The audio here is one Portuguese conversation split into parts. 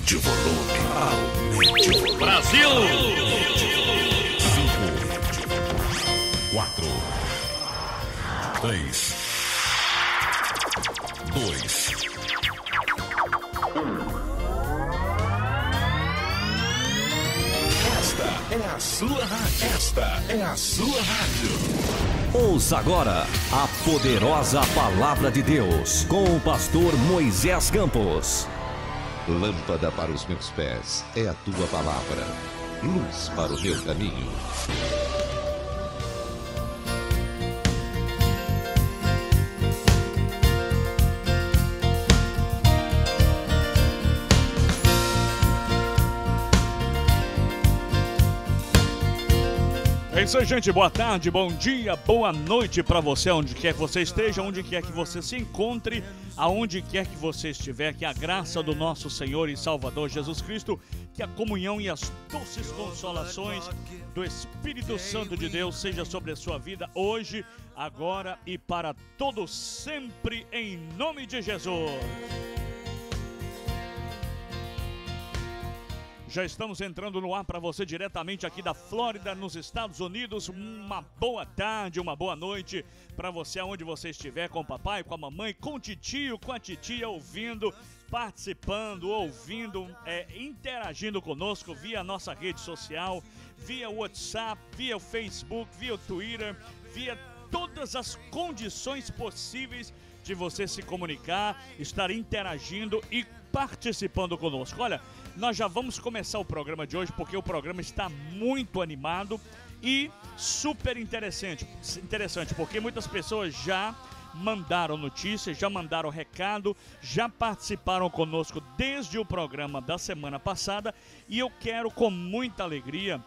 Aumente o volume. Aumente o volume. Brasil! 5, 4, 3, 2, 1. Esta é a sua rádio. Esta é a sua rádio. Ouça agora a poderosa palavra de Deus com o pastor Moisés Campos. Lâmpada para os meus pés é a tua palavra, luz para o meu caminho. É isso aí, gente. Boa tarde, bom dia, boa noite para você, onde quer que você esteja, onde quer que você se encontre, aonde quer que você estiver, que a graça do nosso Senhor e Salvador Jesus Cristo, que a comunhão e as doces consolações do Espírito Santo de Deus seja sobre a sua vida hoje, agora e para todo sempre, em nome de Jesus. Já estamos entrando no ar para você diretamente aqui da Flórida, nos Estados Unidos. Uma boa tarde, uma boa noite para você aonde você estiver, com o papai, com a mamãe, com o titio, com a titia, ouvindo, participando, ouvindo, interagindo conosco via nossa rede social, via WhatsApp, via o Facebook, via o Twitter, via todas as condições possíveis de você se comunicar, estar interagindo e participando conosco. Olha, nós já vamos começar o programa de hoje porque o programa está muito animado e super interessante, porque muitas pessoas já mandaram notícias, já mandaram recado, já participaram conosco desde o programa da semana passada e eu quero com muita alegria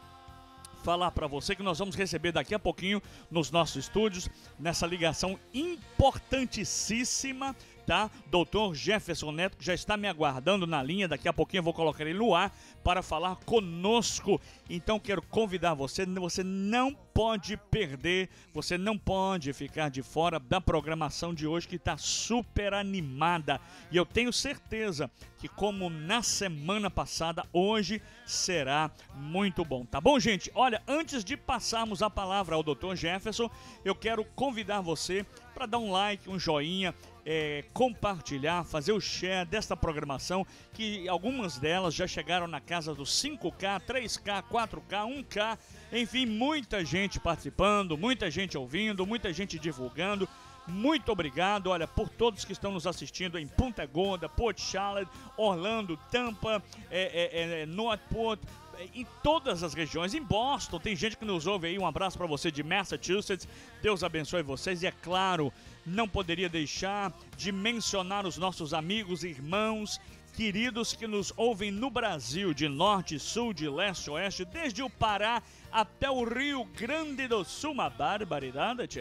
falar para você que nós vamos receber daqui a pouquinho nos nossos estúdios, nessa ligação importantíssima, tá? Doutor Jefferson Neto, que já está me aguardando na linha, daqui a pouquinho eu vou colocar ele no ar para falar conosco. Então quero convidar você não pode perder, você não pode ficar de fora da programação de hoje, que está super animada. E eu tenho certeza que, como na semana passada, hoje será muito bom. Tá bom, gente? Olha, antes de passarmos a palavra ao Dr. Jefferson, eu quero convidar você para dar um like, um joinha, compartilhar, fazer o share desta programação, que algumas delas já chegaram na casa dos 5K, 3K, 4K, 1K, enfim, muita gente participando, muita gente ouvindo, muita gente divulgando. Muito obrigado, olha, por todos que estão nos assistindo em Punta Gorda, Port Charlotte, Orlando, Tampa, Northport, em todas as regiões, em Boston, tem gente que nos ouve aí, um abraço para você de Massachusetts, Deus abençoe vocês, e é claro, não poderia deixar de mencionar os nossos amigos e irmãos queridos que nos ouvem no Brasil, de norte, sul, de leste, oeste, desde o Pará até o Rio Grande do Sul, uma barbaridade,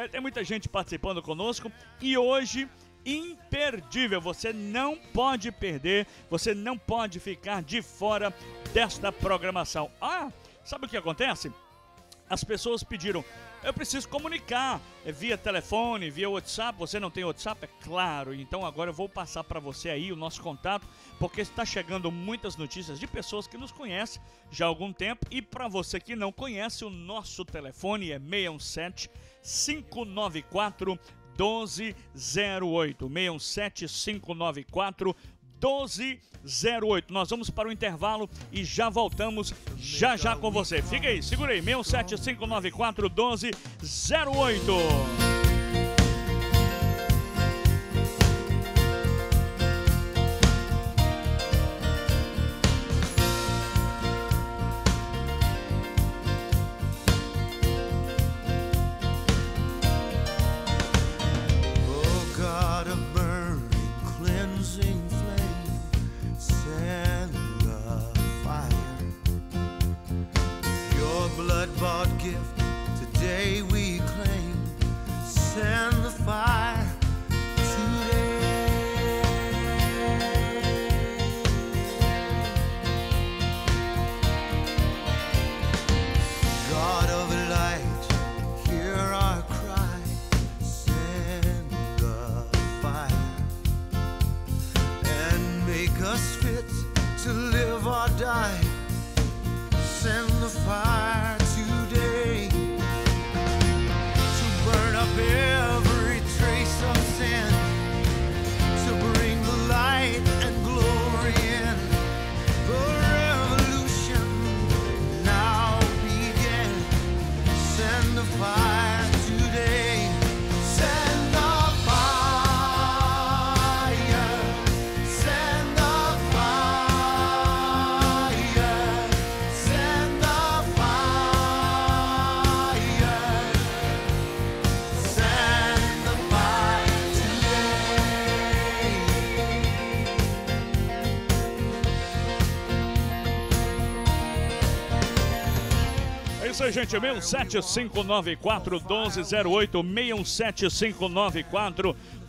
tem muita gente participando conosco, e hoje, imperdível, você não pode perder, você não pode ficar de fora desta programação. Sabe o que acontece? As pessoas pediram, eu preciso comunicar via telefone, via WhatsApp. Você não tem WhatsApp? É claro, então agora eu vou passar para você aí o nosso contato, porque está chegando muitas notícias de pessoas que nos conhecem já há algum tempo, e para você que não conhece, o nosso telefone é 617 594 1208, 617 594 1208. Nós vamos para o intervalo e já voltamos já com você. Fica aí, segura aí, 617 594 1208. Blood-bought gift today we claim. to live or die. Send the fire today to burn up every trace of sin, to bring the light and glory in. The revolution now begin. Send the fire today. Send the fire. Send the fire. Send the fire. Send the fire today. É isso aí, gente. 61594-1208.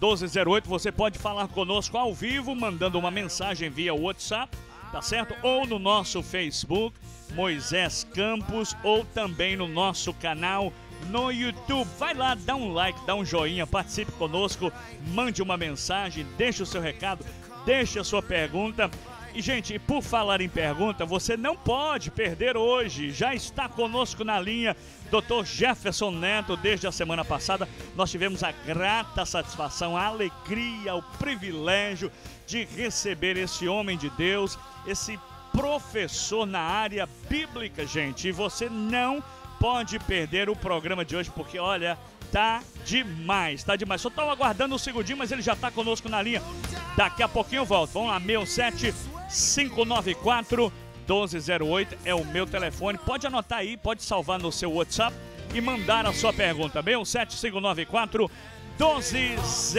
61594-1208. Você pode falar conosco ao vivo, mandando uma mensagem via WhatsApp, tá certo? Ou no nosso Facebook, Moisés Campos, ou também no nosso canal no YouTube. Vai lá, dá um like, dá um joinha, participe conosco, mande uma mensagem, deixe o seu recado, deixe a sua pergunta. E, gente, por falar em pergunta, você não pode perder hoje. Já está conosco na linha Dr. Jefferson Neto. Desde a semana passada, nós tivemos a grata satisfação, a alegria, o privilégio de receber esse homem de Deus, esse professor na área bíblica, gente. E você não pode perder o programa de hoje, porque, olha, tá demais, tá demais. Só estou aguardando um segundinho, mas ele já está conosco na linha. Daqui a pouquinho eu volto. Vamos lá, 67594-1208 é o meu telefone. Pode anotar aí, pode salvar no seu WhatsApp e mandar a sua pergunta. 67594-1208. Send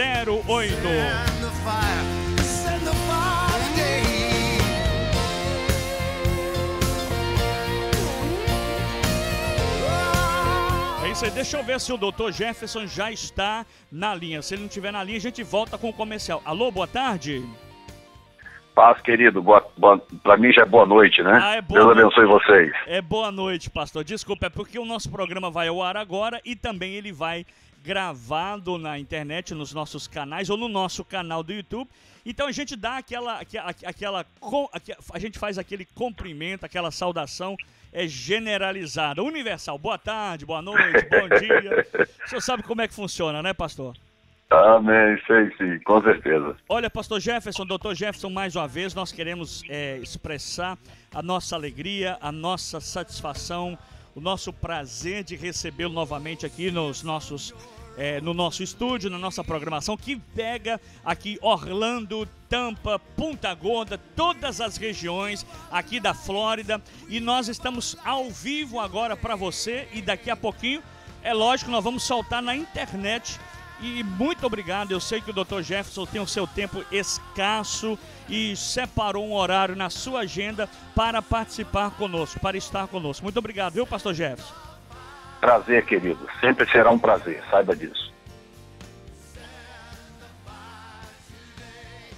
the fire. Send the fire today. É isso aí, deixa eu ver se o Dr. Jefferson já está na linha. Se ele não estiver na linha, a gente volta com o comercial. Alô, boa tarde. Paz, querido. Para mim já é boa noite, né? Ah, é boa Deus noite. abençoe vocês. É boa noite, pastor. Desculpa, é porque o nosso programa vai ao ar agora e também ele vai gravado na internet, nos nossos canais ou no nosso canal do YouTube. Então a gente dá a gente faz aquele cumprimento, aquela saudação generalizada, universal. Boa tarde, boa noite, bom dia. O senhor sabe como é que funciona, né, pastor? Amém, sei sim, com certeza. Olha, pastor Jefferson, doutor Jefferson, mais uma vez nós queremos expressar a nossa alegria, a nossa satisfação, o nosso prazer de recebê-lo novamente aqui no nosso estúdio, na nossa programação, que pega aqui Orlando, Tampa, Punta Gorda, todas as regiões aqui da Flórida. E nós estamos ao vivo agora para você e daqui a pouquinho, é lógico, nós vamos soltar na internet. E muito obrigado, eu sei que o Dr. Jefferson tem o seu tempo escasso e separou um horário na sua agenda para participar conosco, para estar conosco. Muito obrigado, viu, pastor Jefferson? Prazer, querido. Sempre será um prazer, saiba disso.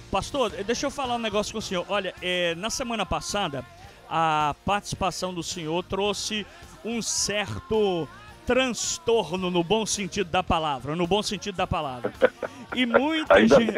Pastor, deixa eu falar um negócio com o senhor. Olha, na semana passada, a participação do senhor trouxe um certo transtorno no bom sentido da palavra, E muita gente...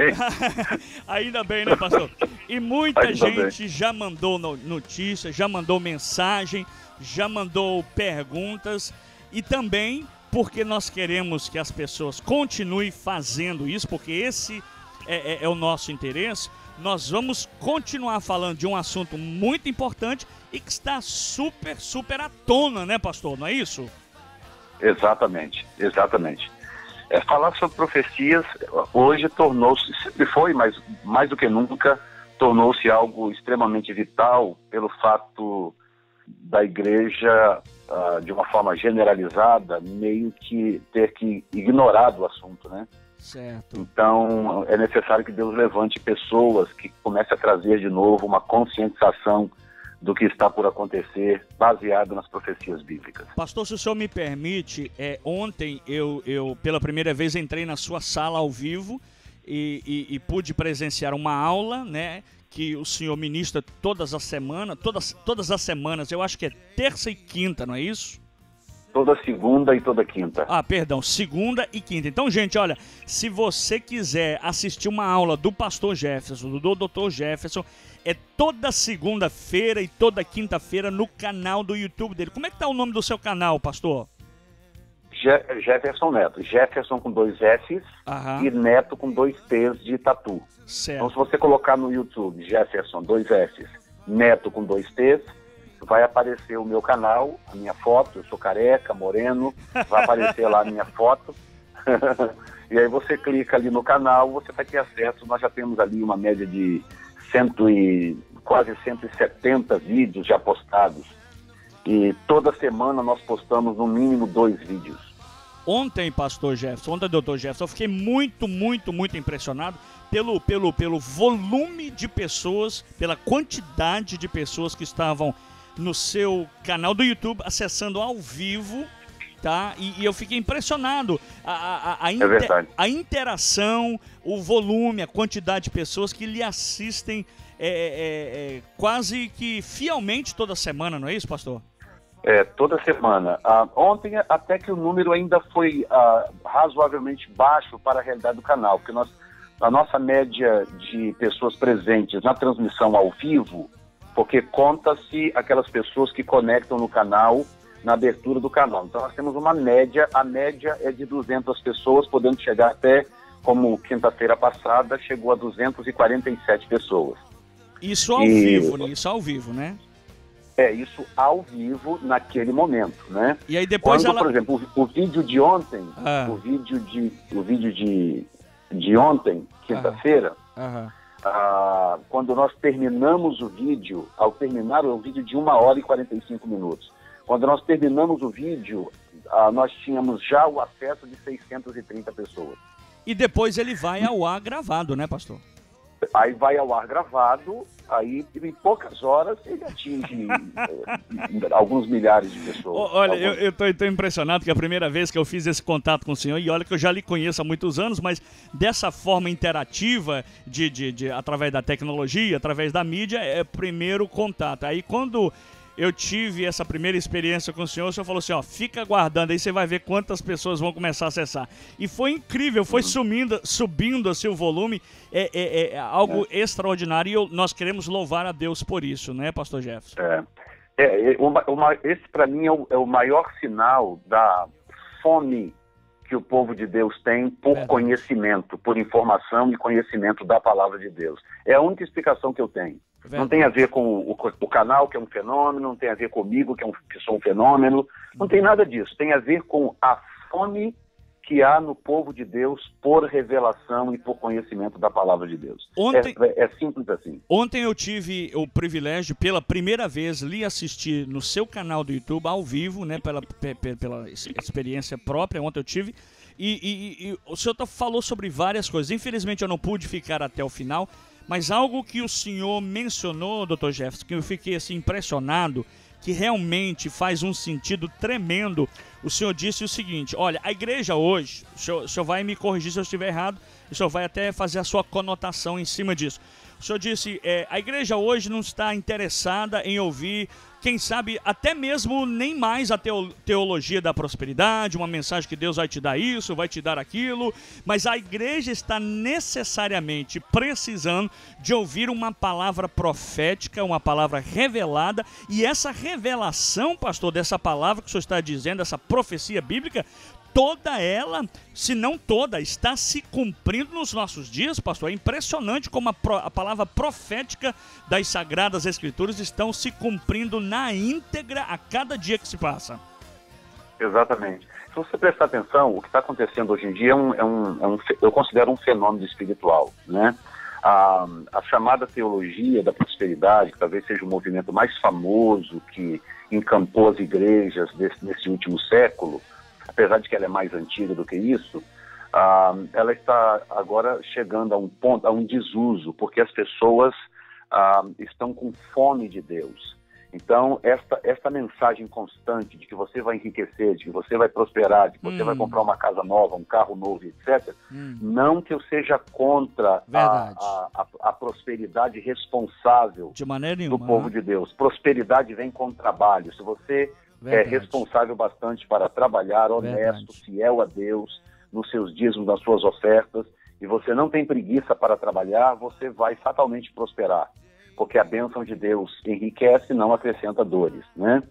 Ainda bem, né, pastor? E muita gente já mandou notícias, já mandou mensagem, já mandou perguntas. E também porque nós queremos que as pessoas continuem fazendo isso, porque esse é o nosso interesse. Nós vamos continuar falando de um assunto muito importante e que está super à tona, né, pastor? Não é isso? Exatamente. Falar sobre profecias hoje tornou-se, sempre foi, mas mais do que nunca, tornou-se algo extremamente vital pelo fato da igreja, de uma forma generalizada, meio que ter que ignorar o assunto, né? Certo. Então, é necessário que Deus levante pessoas que comecem a trazer de novo uma conscientização do que está por acontecer, baseado nas profecias bíblicas. Pastor, se o senhor me permite, ontem eu pela primeira vez entrei na sua sala ao vivo e pude presenciar uma aula, né, que o senhor ministra todas as semanas, eu acho que é terça e quinta, não é isso? Toda segunda e toda quinta. Ah, perdão, segunda e quinta. Então, gente, olha, se você quiser assistir uma aula do pastor Jefferson, do Dr. Jefferson, é toda segunda-feira e toda quinta-feira no canal do YouTube dele. Como é que tá o nome do seu canal, pastor? Jefferson Neto. Jefferson com 2 S's e Neto com 2 T's de tatu. Certo. Então, se você colocar no YouTube Jefferson, 2 S's, Neto com 2 T's, vai aparecer o meu canal, a minha foto. Eu sou careca, moreno, vai aparecer lá a minha foto. E aí você clica ali no canal, você vai ter acesso. Nós já temos ali uma média de quase 170 vídeos já postados. E toda semana nós postamos no mínimo 2 vídeos. Ontem, pastor Jefferson, ontem, doutor Jefferson, eu fiquei muito impressionado pelo volume de pessoas, pela quantidade de pessoas que estavam no seu canal do YouTube, acessando ao vivo, tá? E eu fiquei impressionado. A interação, o volume, a quantidade de pessoas que lhe assistem quase que fielmente toda semana, não é isso, pastor? Toda semana. Ontem até que o número ainda foi razoavelmente baixo para a realidade do canal, porque a nossa média de pessoas presentes na transmissão ao vivo, porque conta-se aquelas pessoas que conectam no canal, na abertura do canal. Então nós temos uma média, a média é de 200 pessoas, podendo chegar até, como quinta-feira passada, chegou a 247 pessoas. Isso ao vivo, né? Isso ao vivo, né? Isso ao vivo naquele momento, né? E aí depois por exemplo, o vídeo de ontem, o vídeo de ontem, quinta-feira, quando nós terminamos o vídeo, ao terminar o vídeo de 1h e 45 minutos, quando nós terminamos o vídeo, nós tínhamos já o acesso de 630 pessoas. E depois ele vai ao ar gravado, né, pastor? Aí vai ao ar gravado, aí em poucas horas ele atinge alguns milhares de pessoas. Olha, eu tô impressionado que é a primeira vez que eu fiz esse contato com o senhor, e olha que eu já lhe conheço há muitos anos, mas dessa forma interativa, através da tecnologia, através da mídia, é o primeiro contato. Aí quando eu tive essa primeira experiência com o senhor falou assim, fica aguardando, aí você vai ver quantas pessoas vão começar a acessar. E foi incrível, foi subindo assim o volume, algo extraordinário, e nós queremos louvar a Deus por isso, né, pastor Jefferson? Esse para mim é o maior sinal da fome que o povo de Deus tem por conhecimento, por informação e conhecimento da palavra de Deus. É a única explicação que eu tenho. Não tem a ver com o canal, que é um fenômeno, não tem a ver comigo, que sou um fenômeno, não tem nada disso. Tem a ver com a fome que há no povo de Deus por revelação e por conhecimento da palavra de Deus. É simples assim. Ontem eu tive o privilégio, pela primeira vez, lhe assistir no seu canal do YouTube, ao vivo, né, pela experiência própria, ontem eu tive, e o senhor falou sobre várias coisas. Infelizmente eu não pude ficar até o final, mas algo que o senhor mencionou, Dr. Jefferson, que eu fiquei assim impressionado, que realmente faz um sentido tremendo. O senhor disse o seguinte, olha, a igreja hoje, o senhor vai me corrigir se eu estiver errado, o senhor vai até fazer a sua conotação em cima disso. O senhor disse, a igreja hoje não está interessada em ouvir, quem sabe, até mesmo nem mais a teologia da prosperidade, uma mensagem que Deus vai te dar isso, vai te dar aquilo, mas a igreja está necessariamente precisando de ouvir uma palavra profética, uma palavra revelada, e essa revelação, pastor, dessa palavra que o senhor está dizendo, essa profecia bíblica, toda ela, se não toda, está se cumprindo nos nossos dias, pastor. É impressionante como a palavra profética das Sagradas Escrituras estão se cumprindo na íntegra a cada dia que se passa. Exatamente. Se você prestar atenção, o que está acontecendo hoje em dia eu considero um fenômeno espiritual, né? A chamada teologia da prosperidade, que talvez seja o movimento mais famoso que encampou as igrejas nesse último século, apesar de que ela é mais antiga do que isso, ela está agora chegando a um ponto, a um desuso, porque as pessoas estão com fome de Deus. Então, esta mensagem constante de que você vai enriquecer, de que você vai prosperar, de que você vai comprar uma casa nova, um carro novo, etc., não que eu seja contra a prosperidade responsável de maneira nenhuma, do povo de Deus. Prosperidade vem com trabalho. Se você é responsável bastante para trabalhar, honesto, Verdade. fiel a Deus, nos seus dízimos, nas suas ofertas, e você não tem preguiça para trabalhar, você vai fatalmente prosperar, porque a bênção de Deus enriquece, não acrescenta dores, né?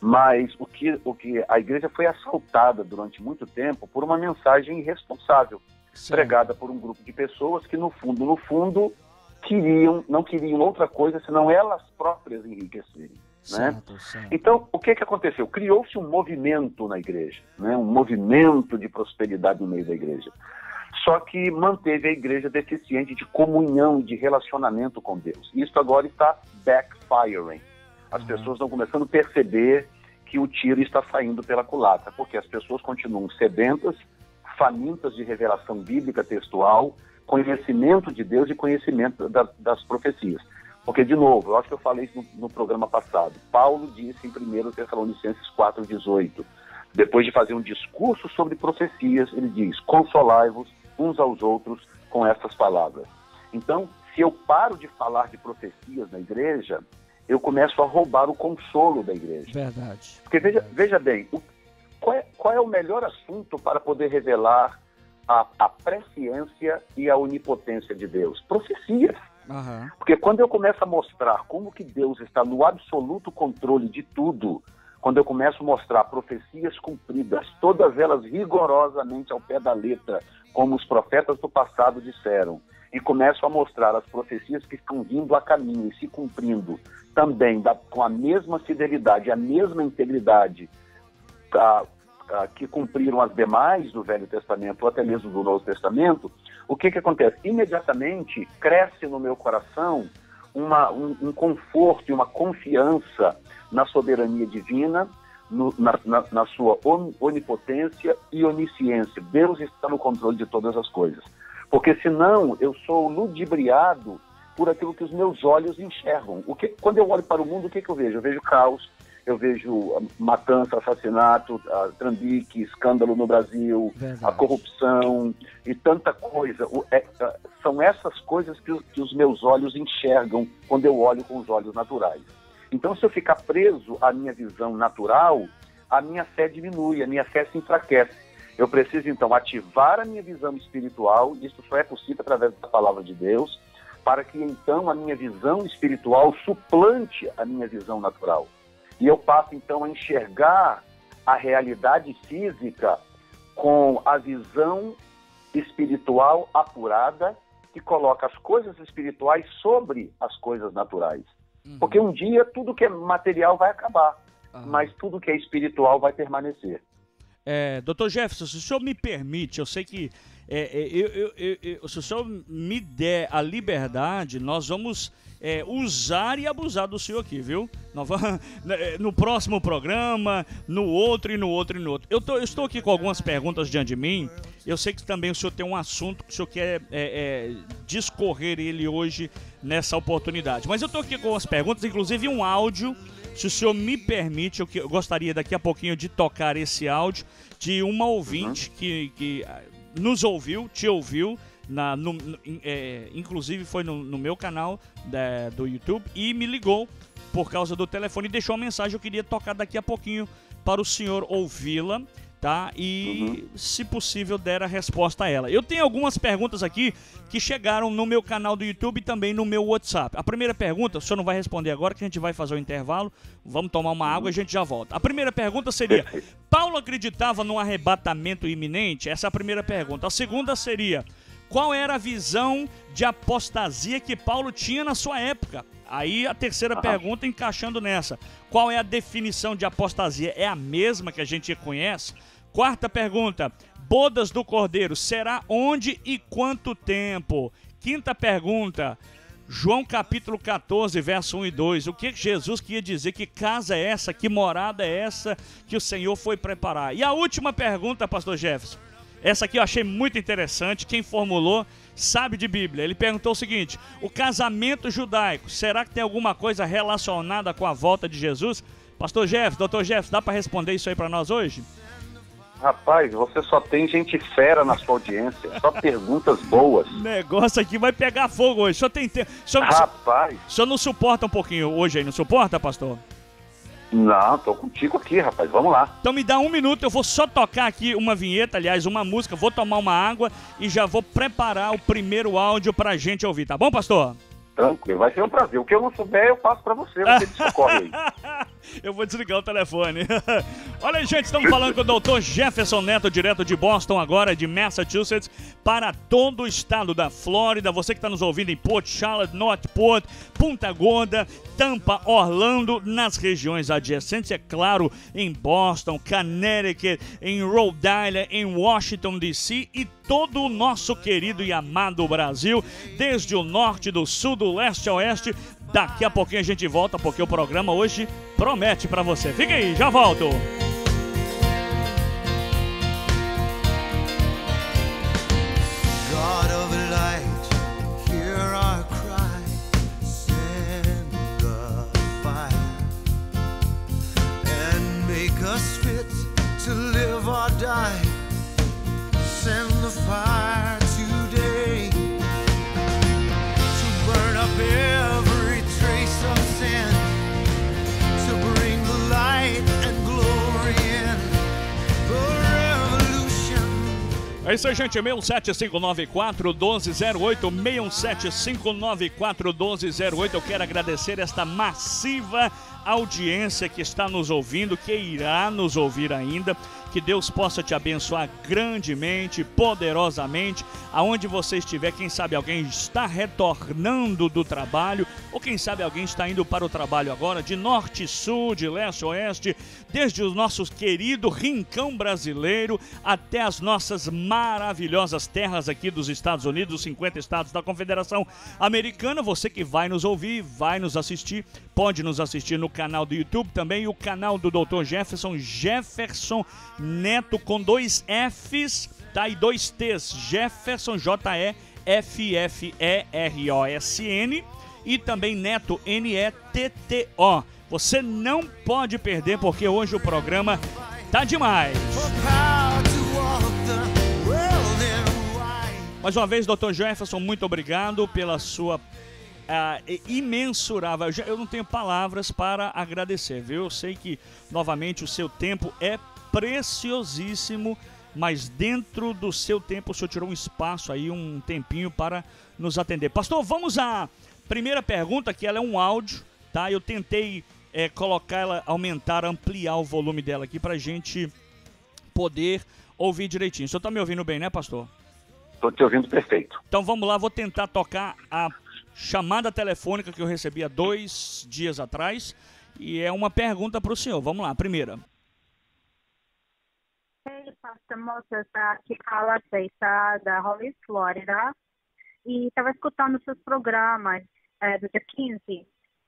Mas o que a igreja foi assaltada durante muito tempo por uma mensagem irresponsável, pregada por um grupo de pessoas que no fundo, não queriam outra coisa senão elas próprias enriquecerem, né? Certo. Então, o que aconteceu? Criou-se um movimento na igreja, né? Um movimento de prosperidade no meio da igreja. Só que manteve a igreja deficiente de comunhão, de relacionamento com Deus. Isso agora está backfiring. As pessoas estão começando a perceber que o tiro está saindo pela culatra, porque as pessoas continuam sedentas, famintas de revelação bíblica textual, conhecimento de Deus e conhecimento das profecias. Porque, de novo, eu acho que eu falei isso no programa passado, Paulo disse em 1 Tessalonicenses 4,18, depois de fazer um discurso sobre profecias, ele diz, consolai-vos uns aos outros com essas palavras. Então, se eu paro de falar de profecias na igreja, eu começo a roubar o consolo da igreja. Verdade. Porque veja bem, qual é o melhor assunto para poder revelar a presciência e a onipotência de Deus? Profecias. Uhum. Porque quando eu começo a mostrar como que Deus está no absoluto controle de tudo, quando eu começo a mostrar profecias cumpridas, todas elas rigorosamente ao pé da letra, como os profetas do passado disseram, e começo a mostrar as profecias que estão vindo a caminho e se cumprindo também com a mesma fidelidade, a mesma integridade que cumpriram as demais do Velho Testamento ou até mesmo do Novo Testamento, o que acontece? Imediatamente cresce no meu coração um conforto e uma confiança na soberania divina, na sua onipotência e onisciência. Deus está no controle de todas as coisas. Porque senão eu sou ludibriado por aquilo que os meus olhos enxergam. Quando eu olho para o mundo, o que eu vejo? Eu vejo caos, eu vejo matança, assassinato, trambique, escândalo no Brasil, Verdade. A corrupção e tanta coisa. São essas coisas que os meus olhos enxergam quando eu olho com os olhos naturais. Então, se eu ficar preso à minha visão natural, a minha fé diminui, a minha fé se enfraquece. Eu preciso, então, ativar a minha visão espiritual, e isso só é possível através da palavra de Deus, para que, então, a minha visão espiritual suplante a minha visão natural. E eu passo, então, a enxergar a realidade física com a visão espiritual apurada, que coloca as coisas espirituais sobre as coisas naturais. Porque um dia tudo que é material vai acabar, mas tudo que é espiritual vai permanecer. Dr. Jefferson, se o senhor me permite, eu sei que se o senhor me der a liberdade, nós vamos usar e abusar do senhor aqui, viu? No próximo programa, no outro e no outro e no outro. Eu estou aqui com algumas perguntas diante de mim. Eu sei que também o senhor tem um assunto que o senhor quer discorrer ele hoje nessa oportunidade. Mas eu estou aqui com as perguntas, inclusive um áudio. Se o senhor me permite, eu gostaria daqui a pouquinho de tocar esse áudio de uma ouvinte que nos ouviu, te ouviu, inclusive foi no meu canal do YouTube e me ligou por causa do telefone e deixou uma mensagem. Eu queria tocar daqui a pouquinho para o senhor ouvi-la, tá? E, se possível, der a resposta a ela. Eu tenho algumas perguntas aqui que chegaram no meu canal do YouTube e também no meu WhatsApp. A primeira pergunta, o senhor não vai responder agora, que a gente vai fazer o intervalo. Vamos tomar uma água e a gente já volta. A primeira pergunta seria: Paulo acreditava num arrebatamento iminente? Essa é a primeira pergunta. A segunda seria: qual era a visão de apostasia que Paulo tinha na sua época? Aí a terceira pergunta encaixando nessa: qual é a definição de apostasia? É a mesma que a gente conhece? Quarta pergunta: bodas do Cordeiro, será onde e quanto tempo? Quinta pergunta: João capítulo 14, verso 1 e 2. O que Jesus queria dizer? Que casa é essa? Que morada é essa que o Senhor foi preparar? E a última pergunta, pastor Jefferson, essa aqui eu achei muito interessante. Quem formulou sabe de Bíblia. Ele perguntou o seguinte: o casamento judaico, será que tem alguma coisa relacionada com a volta de Jesus? Pastor Jefferson, doutor Jefferson, dá para responder isso aí para nós hoje? Rapaz, você só tem gente fera na sua audiência, só perguntas boas. O negócio aqui vai pegar fogo hoje. O senhor tem tempo. Rapaz. O senhor não suporta um pouquinho hoje aí, não suporta, pastor? Não, tô contigo aqui, rapaz. Vamos lá. Então me dá 1 minuto, eu vou só tocar aqui uma vinheta, aliás, uma música, vou tomar uma água e já vou preparar o primeiro áudio pra gente ouvir, tá bom, pastor? Tranquilo, vai ser um prazer. O que eu não souber, eu passo pra você me socorre aí. Eu vou desligar o telefone. Olha aí, gente, estamos falando com o Dr. Jefferson Neto, direto de Boston agora, de Massachusetts, para todo o estado da Flórida. Você que está nos ouvindo em Port Charlotte, Northport, Punta Gorda, Tampa, Orlando, nas regiões adjacentes, é claro, em Boston, Connecticut, em Rhode Island, em Washington, D.C. e todo o nosso querido e amado Brasil, desde o norte, do sul, do leste ao oeste. Daqui a pouquinho a gente volta, porque o programa hoje promete pra você. Fica aí, já volto. God of light, hear our cry, send the fire, and make us fit to live or die. Send the fire today to burn up every trace of sin, to bring the light and glory in the revolution. É isso aí, gente, 67594-1208, 67594-1208. Eu quero agradecer esta massiva audiência que está nos ouvindo, que irá nos ouvir ainda. Que Deus possa te abençoar grandemente, poderosamente, aonde você estiver. Quem sabe alguém está retornando do trabalho, ou quem sabe alguém está indo para o trabalho agora, de norte, sul, de leste, oeste, desde o nosso querido rincão brasileiro até as nossas maravilhosas terras aqui dos Estados Unidos, os 50 estados da Confederação Americana. Você que vai nos ouvir, vai nos assistir, pode nos assistir no canal do YouTube também, e o canal do Dr. Jefferson Neto, com 2 F's, tá? E 2 T's, Jefferson, Jeffferson, e também Neto, Netto. Você não pode perder, porque hoje o programa tá demais. Mais uma vez, Dr. Jefferson, muito obrigado pela sua imensurável. Eu não tenho palavras para agradecer, viu? Eu sei que, novamente, o seu tempo é preciosíssimo, mas dentro do seu tempo o senhor tirou um espaço aí, um tempinho para nos atender. Pastor, vamos à primeira pergunta, que ela é um áudio, tá? Eu tentei colocar ela, aumentar, ampliar o volume dela aqui para a gente poder ouvir direitinho. O senhor está me ouvindo bem, né, pastor? Estou te ouvindo perfeito. Então vamos lá, vou tentar tocar a chamada telefônica que eu recebi há 2 dias atrás, e é uma pergunta para o senhor. Vamos lá, primeira. Hey, Pastor Moças, aqui fala a Ceita da Hollis, Flórida, e estava escutando seus programas do dia 15.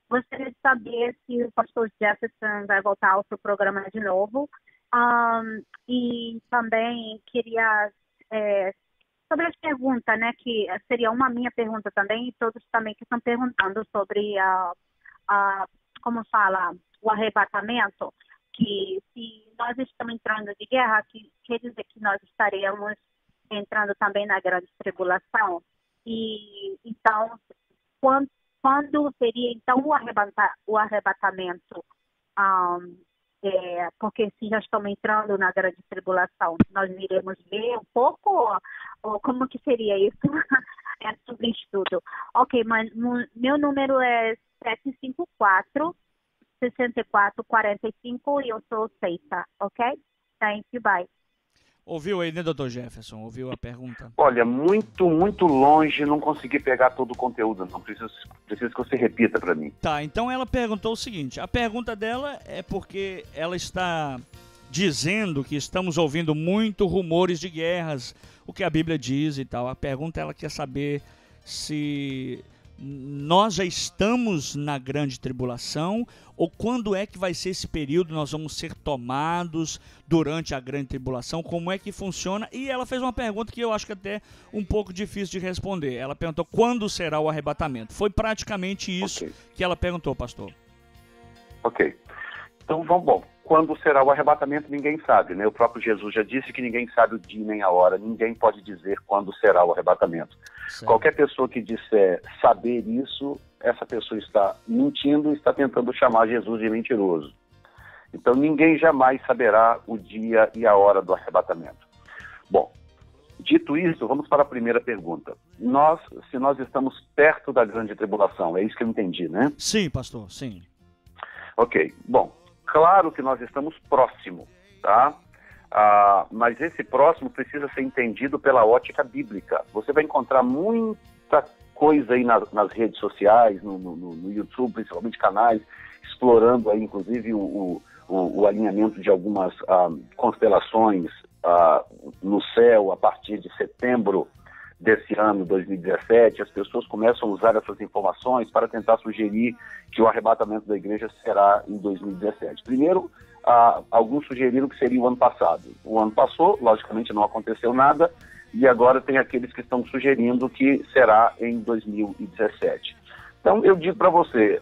Gostaria de saber se o pastor Jefferson vai voltar ao seu programa de novo, e também queria, sobre as perguntas, né, que seria uma minha pergunta também, e todos também que estão perguntando sobre como fala, o arrebatamento, que se nós estamos entrando de guerra, que quer dizer que nós estaremos entrando também na grande tribulação. E então, quando seria então o arrebatamento? Porque se já estamos entrando na grande tribulação, nós iremos ver um pouco, ou como que seria isso? É sobre estudo. Ok, mas meu número é 754-6445 e eu sou Ceita, ok? Thank you, bye. Ouviu aí, né, Dr. Jefferson? Ouviu a pergunta? Olha, muito, muito longe, não consegui pegar todo o conteúdo, não. Preciso que você repita para mim. Tá, então ela perguntou o seguinte, a pergunta dela é porque ela está dizendo que estamos ouvindo muito rumores de guerras, o que a Bíblia diz e tal. A pergunta, ela quer saber se nós já estamos na grande tribulação, ou quando é que vai ser esse período, nós vamos ser tomados durante a grande tribulação, como é que funciona? E ela fez uma pergunta que eu acho que até um pouco difícil de responder. Ela perguntou quando será o arrebatamento. Foi praticamente isso que ela perguntou, pastor. Ok. Então, bom, quando será o arrebatamento ninguém sabe, né? O próprio Jesus já disse que ninguém sabe o dia nem a hora, ninguém pode dizer quando será o arrebatamento. Certo. Qualquer pessoa que disser saber isso, essa pessoa está mentindo e está tentando chamar Jesus de mentiroso. Então ninguém jamais saberá o dia e a hora do arrebatamento. Bom, dito isso, vamos para a primeira pergunta. Se nós estamos perto da grande tribulação, é isso que eu entendi, né? Sim, pastor, sim. Ok, bom, claro que nós estamos próximo, tá? Mas esse próximo precisa ser entendido pela ótica bíblica. Você vai encontrar muita coisa aí nas redes sociais, no YouTube, principalmente canais, explorando aí, inclusive, o alinhamento de algumas constelações no céu a partir de setembro desse ano, 2017. As pessoas começam a usar essas informações para tentar sugerir que o arrebatamento da igreja será em 2017. Primeiro, alguns sugeriram que seria o ano passado. O ano passou, logicamente não aconteceu nada, e agora tem aqueles que estão sugerindo que será em 2017. Então, eu digo para você,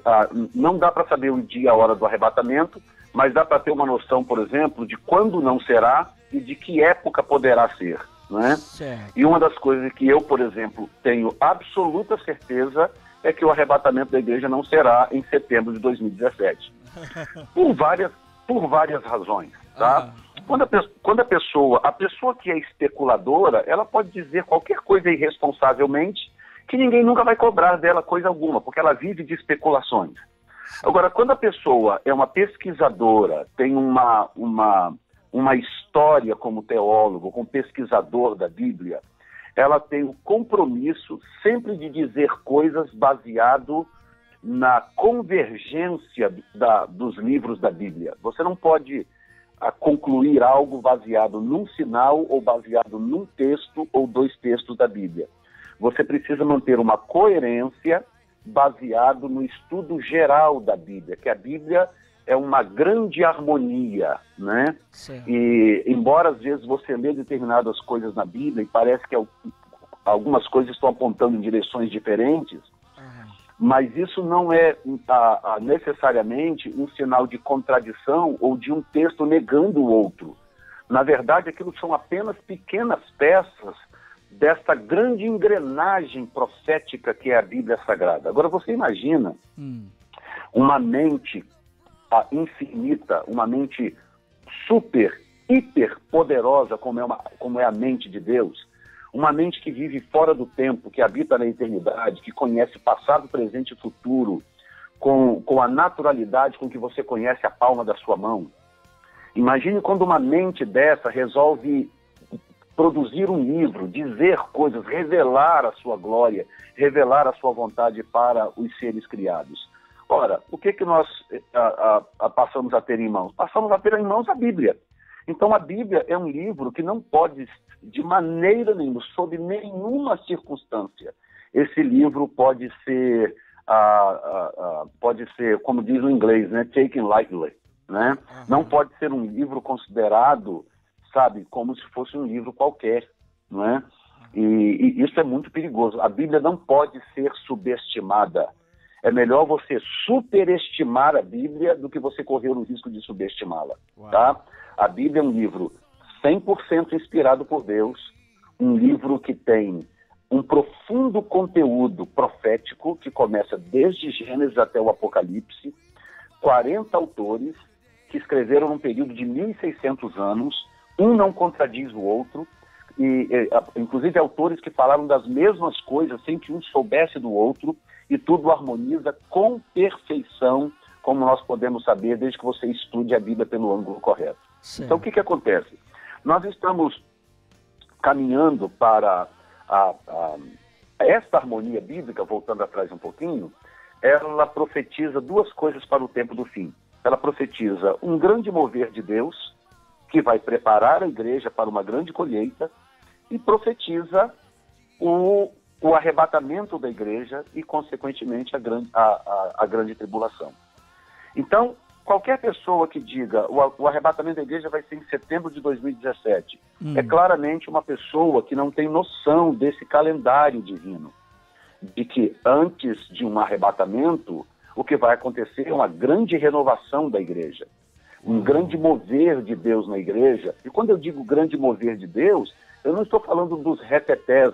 não dá para saber o dia e a hora do arrebatamento, mas dá para ter uma noção, por exemplo, de quando não será e de que época poderá ser, né? Certo. E uma das coisas que eu, por exemplo, tenho absoluta certeza é que o arrebatamento da igreja não será em setembro de 2017. Por várias razões, tá? Quando a pessoa que é especuladora, ela pode dizer qualquer coisa irresponsavelmente que ninguém nunca vai cobrar dela coisa alguma, porque ela vive de especulações. Agora, quando a pessoa é uma pesquisadora, tem uma história como teólogo, como pesquisador da Bíblia, ela tem o compromisso sempre de dizer coisas baseado na convergência dos livros da Bíblia. Você não pode concluir algo baseado num sinal ou baseado num texto ou dois textos da Bíblia. Você precisa manter uma coerência baseado no estudo geral da Bíblia, que a Bíblia é uma grande harmonia, né? Certo. E embora às vezes você lê determinadas coisas na Bíblia e parece que algumas coisas estão apontando em direções diferentes, mas isso não é necessariamente um sinal de contradição ou de um texto negando o outro. Na verdade, aquilo são apenas pequenas peças dessa grande engrenagem profética que é a Bíblia Sagrada. Agora, você imagina uma mente infinita, uma mente super, hiper poderosa como é a mente de Deus, uma mente que vive fora do tempo, que habita na eternidade, que conhece passado, presente e futuro, com a naturalidade com que você conhece a palma da sua mão. Imagine quando uma mente dessa resolve produzir um livro, dizer coisas, revelar a sua glória, revelar a sua vontade para os seres criados. Ora, o que nós passamos a ter em mãos? Passamos a ter em mãos a Bíblia. Então a Bíblia é um livro que não pode, de maneira nenhuma, sob nenhuma circunstância, esse livro pode ser, como diz o inglês, né, taken lightly, né? Não pode ser um livro considerado, sabe, como se fosse um livro qualquer, não é? E isso é muito perigoso. A Bíblia não pode ser subestimada. É melhor você superestimar a Bíblia do que você correr o risco de subestimá-la, tá? A Bíblia é um livro 100% inspirado por Deus, um livro que tem um profundo conteúdo profético que começa desde Gênesis até o Apocalipse, 40 autores que escreveram num período de 1.600 anos, um não contradiz o outro, inclusive autores que falaram das mesmas coisas sem que um soubesse do outro, e tudo harmoniza com perfeição, como nós podemos saber desde que você estude a Bíblia pelo ângulo correto. Certo. Então, o que acontece? Nós estamos caminhando para esta harmonia bíblica, voltando atrás um pouquinho, ela profetiza duas coisas para o tempo do fim. Ela profetiza um grande mover de Deus, que vai preparar a igreja para uma grande colheita, e profetiza o arrebatamento da igreja e, consequentemente, a grande tribulação. Então, qualquer pessoa que diga o arrebatamento da igreja vai ser em setembro de 2017, é claramente uma pessoa que não tem noção desse calendário divino, de que antes de um arrebatamento, o que vai acontecer é uma grande renovação da igreja, um grande mover de Deus na igreja. E quando eu digo grande mover de Deus, eu não estou falando dos retetés,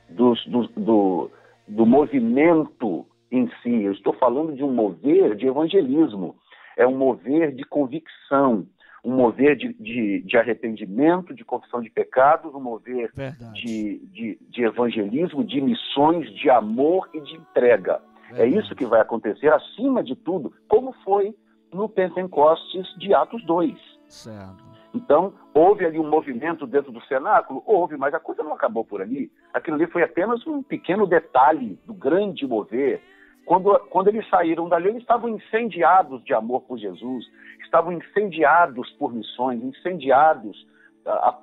do movimento em si, eu estou falando de um mover de evangelismo. é um mover de convicção, um mover de arrependimento, de confissão de pecados, um mover de evangelismo, de missões, de amor e de entrega. É isso que vai acontecer, acima de tudo, como foi no Pentecostes de Atos 2. Certo. Então, houve ali um movimento dentro do cenáculo? Houve, mas a coisa não acabou por ali. Aquilo ali foi apenas um pequeno detalhe do grande mover. Quando eles saíram dali, eles estavam incendiados de amor por Jesus, estavam incendiados por missões, incendiados,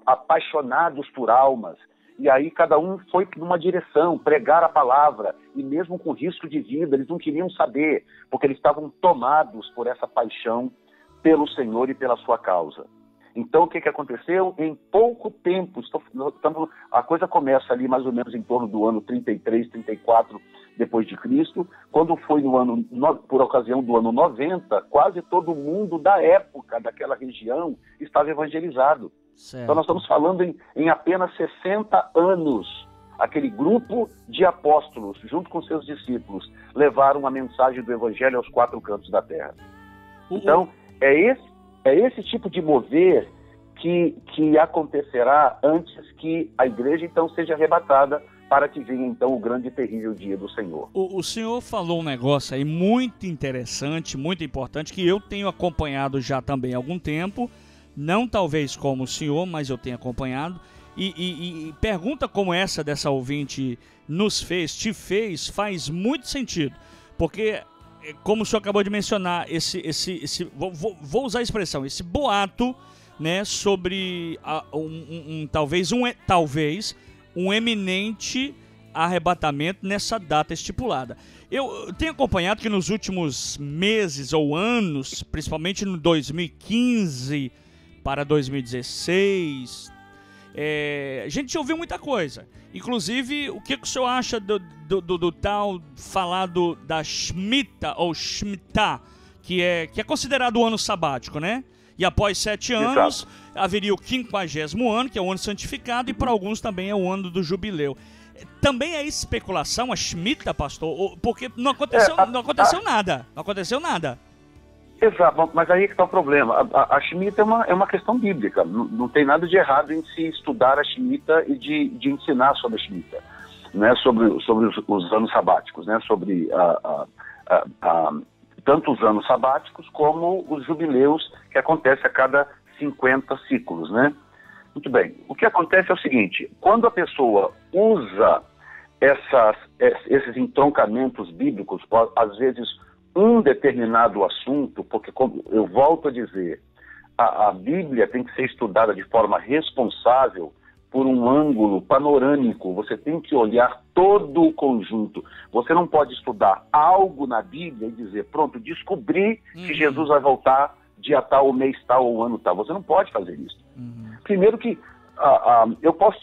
apaixonados por almas. E aí cada um foi numa direção, pregar a palavra, e mesmo com risco de vida, eles não queriam saber, porque eles estavam tomados por essa paixão pelo Senhor e pela sua causa. Então, o que aconteceu? Em pouco tempo, a coisa começa ali mais ou menos em torno do ano 33, 34 depois de Cristo, quando foi por ocasião do ano 90, quase todo mundo da época, daquela região, estava evangelizado. Certo. Então nós estamos falando em apenas 60 anos, aquele grupo de apóstolos, junto com seus discípulos, levaram a mensagem do evangelho aos 4 cantos da terra. Então, é esse tipo de mover que acontecerá antes que a igreja então seja arrebatada, para que venha então o grande e terrível dia do Senhor. O senhor falou um negócio aí muito interessante, muito importante, que eu tenho acompanhado já também há algum tempo, não talvez como o senhor, mas eu tenho acompanhado, e pergunta como essa dessa ouvinte te fez, faz muito sentido, porque, como o senhor acabou de mencionar, vou usar a expressão, esse boato, né, sobre talvez um eminente arrebatamento nessa data estipulada. Eu tenho acompanhado que nos últimos meses ou anos, principalmente no 2015 para 2016, a gente ouviu muita coisa. Inclusive, o que o senhor acha do tal falado da Shemitah ou Shemitah, que é considerado o ano sabático, né? E após 7 anos, haveria o 50º ano, que é o ano santificado, e para alguns também é o ano do jubileu. Também é especulação, a Shemitah, pastor? Porque não aconteceu nada. Não aconteceu nada. Exato, mas aí que está o problema. A Shemitah é uma questão bíblica. Não tem nada de errado em se estudar a Shemitah e de ensinar sobre a Shemitah, né? Sobre os anos sabáticos, né? Sobre tanto os anos sabáticos como os jubileus que acontecem a cada 50 ciclos, né? Muito bem. O que acontece é o seguinte: quando a pessoa usa esses entroncamentos bíblicos, às vezes um determinado assunto, porque, como eu volto a dizer, a Bíblia tem que ser estudada de forma responsável, por um ângulo panorâmico. Você tem que olhar todo o conjunto. Você não pode estudar algo na Bíblia e dizer, pronto, descobri que Jesus vai voltar dia tal, ou mês tal, ou ano tal. Você não pode fazer isso. Primeiro que eu posso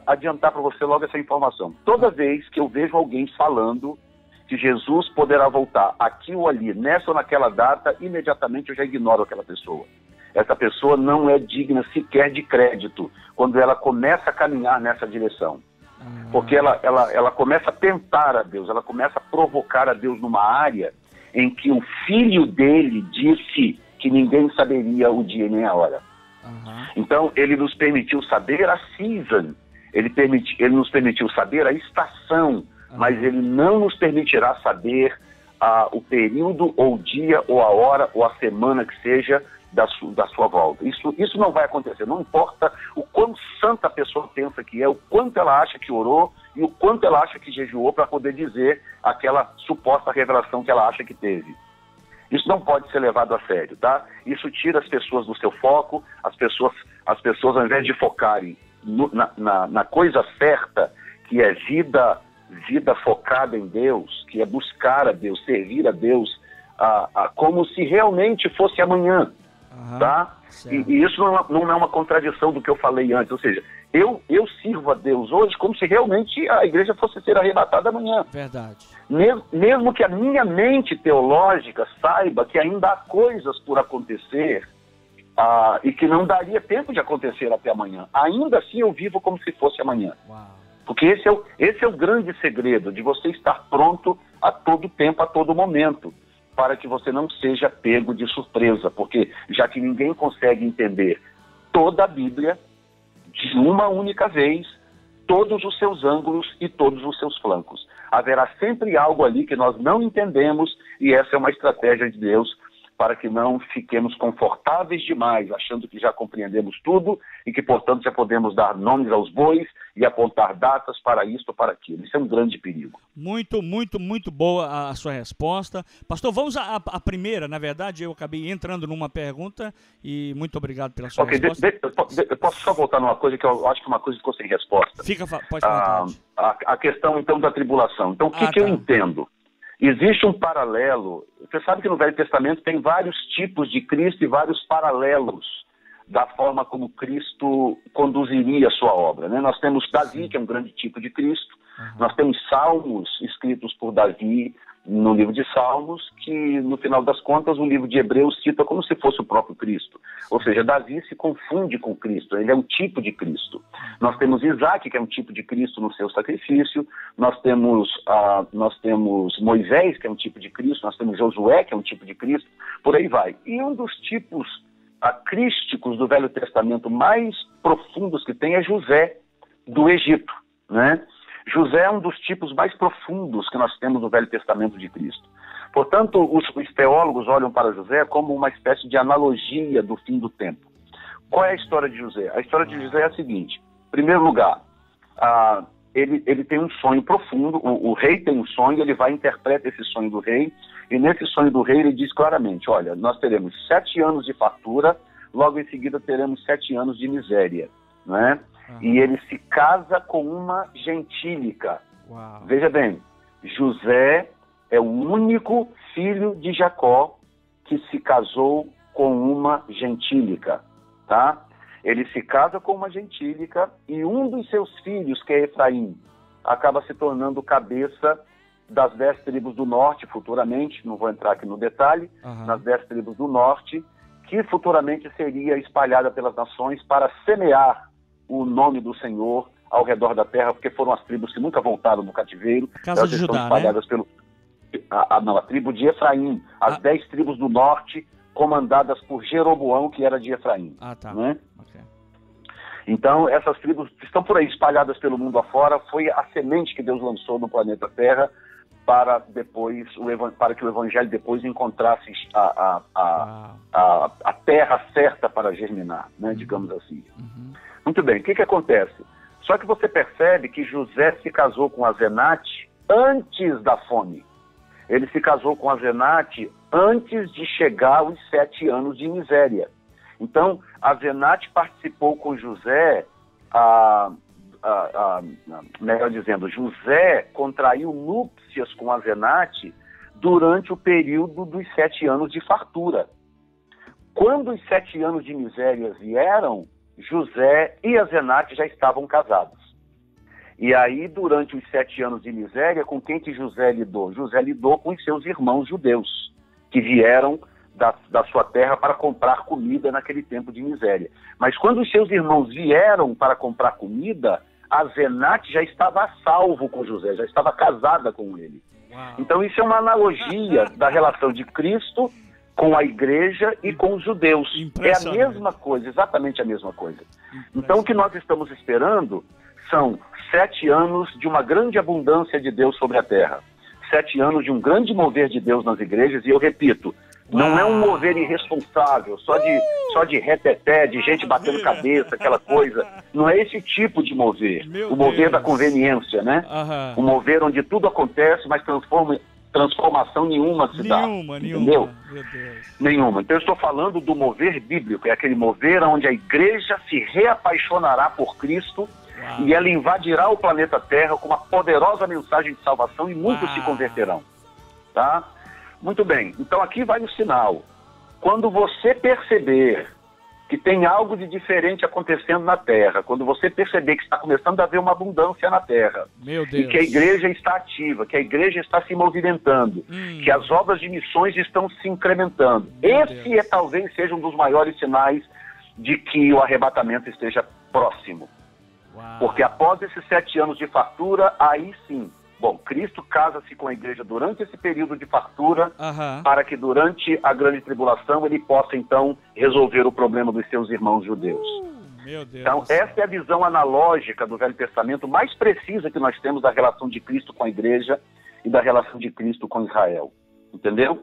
adiantar para você logo essa informação. Toda vez que eu vejo alguém falando que Jesus poderá voltar aqui ou ali, nessa ou naquela data, imediatamente eu já ignoro aquela pessoa. Essa pessoa não é digna sequer de crédito quando ela começa a caminhar nessa direção. Porque ela começa a tentar a Deus, ela começa a provocar a Deus numa área em que o filho dele disse que ninguém saberia o dia nem a hora. Então, ele nos permitiu saber a season, ele nos permitiu saber a estação, mas ele não nos permitirá saber o período, ou o dia, ou a hora, ou a semana que seja da sua volta. Isso não vai acontecer. Não importa o quão santa a pessoa pensa que é, o quanto ela acha que orou e o quanto ela acha que jejuou para poder dizer aquela suposta revelação que ela acha que teve. Isso não pode ser levado a sério, tá? Isso tira as pessoas do seu foco. As pessoas ao invés de focarem na coisa certa, que é vida focada em Deus, que é buscar a Deus, servir a Deus, como se realmente fosse amanhã. Tá? E isso não é uma contradição do que eu falei antes. Ou seja, eu sirvo a Deus hoje como se realmente a igreja fosse ser arrebatada amanhã. Verdade. Mesmo que a minha mente teológica saiba que ainda há coisas por acontecer e que não daria tempo de acontecer até amanhã, ainda assim eu vivo como se fosse amanhã. Porque esse é o grande segredo de você estar pronto a todo tempo, a todo momento. para que você não seja pego de surpresa, porque já que ninguém consegue entender toda a Bíblia de uma única vez, todos os seus ângulos e todos os seus flancos. Haverá sempre algo ali que nós não entendemos, e essa é uma estratégia de Deus para que não fiquemos confortáveis demais, achando que já compreendemos tudo e que, portanto, já podemos dar nomes aos bois e apontar datas para isto ou para aquilo. Isso é um grande perigo. Muito, muito, muito boa a sua resposta. Pastor, vamos à primeira. Na verdade, eu acabei entrando numa pergunta e muito obrigado pela sua resposta. Eu posso só voltar numa coisa que eu acho que uma coisa ficou sem resposta. Pode falar. A questão, então, da tribulação. Então, o que eu entendo? Existe um paralelo. Você sabe que no Velho Testamento tem vários tipos de Cristo e vários paralelos da forma como Cristo conduziria a sua obra, né? Nós temos Davi, que é um grande tipo de Cristo. Nós temos salmos escritos por Davi no livro de Salmos, que no final das contas o livro de Hebreus cita como se fosse o próprio Cristo. Ou seja, Davi se confunde com Cristo, ele é um tipo de Cristo. Nós temos Isaac, que é um tipo de Cristo no seu sacrifício, nós temos Moisés, que é um tipo de Cristo, nós temos Josué, que é um tipo de Cristo, por aí vai. E um dos tipos crísticos do Velho Testamento mais profundos que tem é José, do Egito, né? José é um dos tipos mais profundos que nós temos no Velho Testamento de Cristo. Portanto, os teólogos olham para José como uma espécie de analogia do fim do tempo. Qual é a história de José? A história de José é a seguinte. Em primeiro lugar, ele tem um sonho profundo, o rei tem um sonho, ele vai e interpreta esse sonho do rei, e nesse sonho do rei ele diz claramente, olha, nós teremos 7 anos de fartura, logo em seguida teremos 7 anos de miséria, não é? E ele se casa com uma gentílica. Uau. Veja bem, José é o único filho de Jacó que se casou com uma gentílica, tá? Ele se casa com uma gentílica e um dos seus filhos, que é Efraim, acaba se tornando cabeça das 10 tribos do norte, futuramente, não vou entrar aqui no detalhe, nas 10 tribos do norte, que futuramente seria espalhada pelas nações para semear o nome do Senhor ao redor da terra, porque foram as tribos que nunca voltaram do cativeiro. Casa de Judá, espalhadas, né? A tribo de Efraim, as 10 tribos do norte, comandadas por Jeroboão, que era de Efraim. Tá. Né? Okay. Então, essas tribos estão por aí espalhadas pelo mundo afora, foi a semente que Deus lançou no planeta Terra para que o Evangelho depois encontrasse a terra certa para germinar, né, digamos assim. Muito bem, o que acontece? Só que você percebe que José se casou com Azenate antes da fome. Ele se casou com Azenate antes de chegar aos 7 anos de miséria. Então, Azenate participou com José, melhor dizendo, José contraiu núpcias com Azenate durante o período dos 7 anos de fartura. Quando os 7 anos de miséria vieram, José e Azenate já estavam casados. E aí, durante os 7 anos de miséria, com quem que José lidou? José lidou com os seus irmãos judeus, que vieram da sua terra para comprar comida naquele tempo de miséria. Mas quando os seus irmãos vieram para comprar comida, Azenate já estava a salvo com José, já estava casada com ele. Uau. Então isso é uma analogia da relação de Cristo com a igreja e com os judeus. É a mesma coisa, exatamente a mesma coisa. Então o que nós estamos esperando são 7 anos de uma grande abundância de Deus sobre a terra. 7 anos de um grande mover de Deus nas igrejas, e eu repito, não é um mover irresponsável, só de reteté, de gente batendo cabeça, aquela coisa. Não é esse tipo de mover. O mover da conveniência, né? O mover onde tudo acontece, mas transformação nenhuma se dá. Entendeu? Nenhuma. Então eu estou falando do mover bíblico, é aquele mover onde a igreja se reapaixonará por Cristo. E ela invadirá o planeta Terra com uma poderosa mensagem de salvação e muitos se converterão. Tá? Muito bem. Então aqui vai o sinal. Quando você perceber que tem algo de diferente acontecendo na Terra, quando você perceber que está começando a haver uma abundância na Terra, e que a igreja está ativa, que a igreja está se movimentando, que as obras de missões estão se incrementando, esse talvez seja um dos maiores sinais de que o arrebatamento esteja próximo. Porque após esses 7 anos de fartura, aí sim, Bom, Cristo casa-se com a igreja durante esse período de fartura, Aham. para que durante a grande tribulação ele possa, então, resolver o problema dos seus irmãos judeus. Meu Deus Então, do céu. essa é a visão analógica do Velho Testamento, mais precisa que nós temos da relação de Cristo com a igreja e da relação de Cristo com Israel. Entendeu?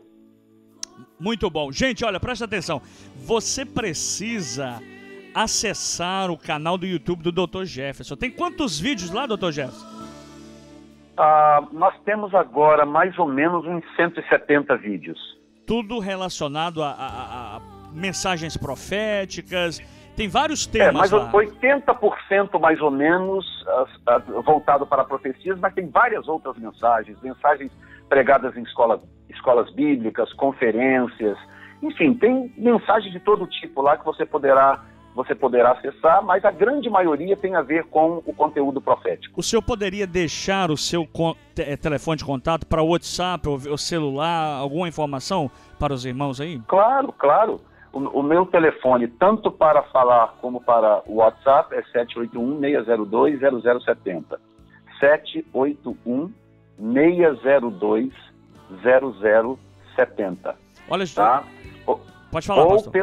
Muito bom. Gente, olha, presta atenção. Você precisa acessar o canal do YouTube do Dr. Jefferson. Tem quantos vídeos lá, Dr. Jefferson? Nós temos agora mais ou menos uns 170 vídeos. Tudo relacionado a mensagens proféticas. Tem vários temas Mas lá. 80% mais ou menos voltado para profecias, mas tem várias outras mensagens pregadas em escolas bíblicas, conferências, enfim, tem mensagens de todo tipo lá que você poderá acessar, mas a grande maioria tem a ver com o conteúdo profético. O senhor poderia deixar o seu telefone de contato para o WhatsApp, o celular, alguma informação para os irmãos aí? Claro, claro. O meu telefone, tanto para falar como para o WhatsApp, é 781-602-0070. 781-602-0070. Olha, Tá? pode falar, Ou pastor.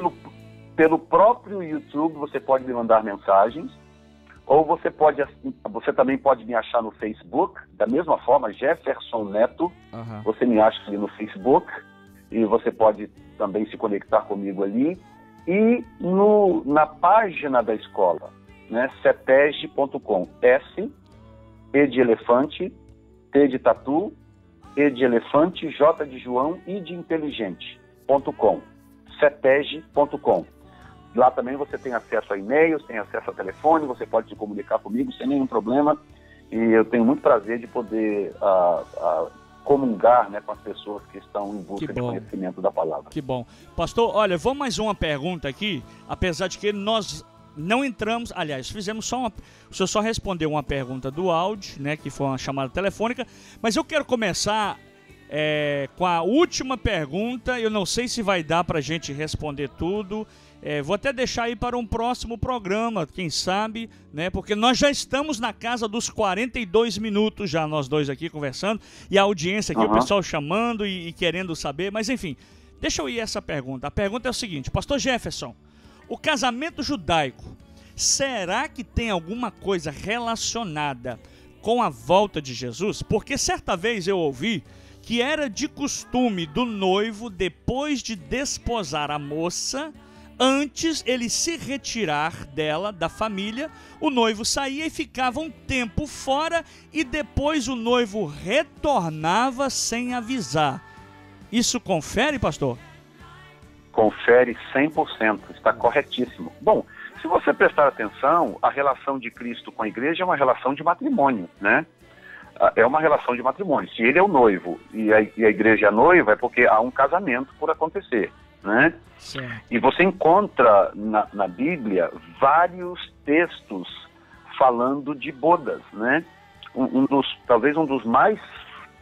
pelo próprio YouTube você pode me mandar mensagens, ou você também pode me achar no Facebook, da mesma forma, Jefferson Neto, Aham. você me acha ali no Facebook, e você pode também se conectar comigo ali, e na página da escola, né, cetege.com, S, E de elefante, T de tatu, E de elefante, J de João, I de inteligente.com, cetege.com. Lá também você tem acesso a e-mails, tem acesso a telefone, você pode se comunicar comigo sem nenhum problema, e eu tenho muito prazer de poder comungar, né, com as pessoas que estão em busca de conhecimento da palavra. Que bom. Pastor, olha, vou mais uma pergunta aqui, apesar de que nós não entramos, aliás, fizemos só uma... O senhor só respondeu uma pergunta do áudio, né, que foi uma chamada telefônica, mas eu quero começar com a última pergunta. Eu não sei se vai dar pra gente responder tudo. Vou até deixar aí para um próximo programa, quem sabe, né? Porque nós já estamos na casa dos 42 minutos já, nós dois aqui conversando, e a audiência aqui, o pessoal chamando e querendo saber, mas enfim, deixa eu ir essa pergunta. A pergunta é o seguinte: Pastor Jefferson, o casamento judaico, será que tem alguma coisa relacionada com a volta de Jesus? Porque certa vez eu ouvi que era de costume do noivo, depois de desposar a moça, antes ele se retirar dela, da família, o noivo saía e ficava um tempo fora e depois o noivo retornava sem avisar. Isso confere, pastor? Confere 100%, está corretíssimo. Bom, se você prestar atenção, a relação de Cristo com a igreja é uma relação de matrimônio, né? É uma relação de matrimônio. Se ele é o noivo e a igreja é a noiva, é porque há um casamento por acontecer, né? Sim. E você encontra na Bíblia vários textos falando de bodas, né? Talvez um dos mais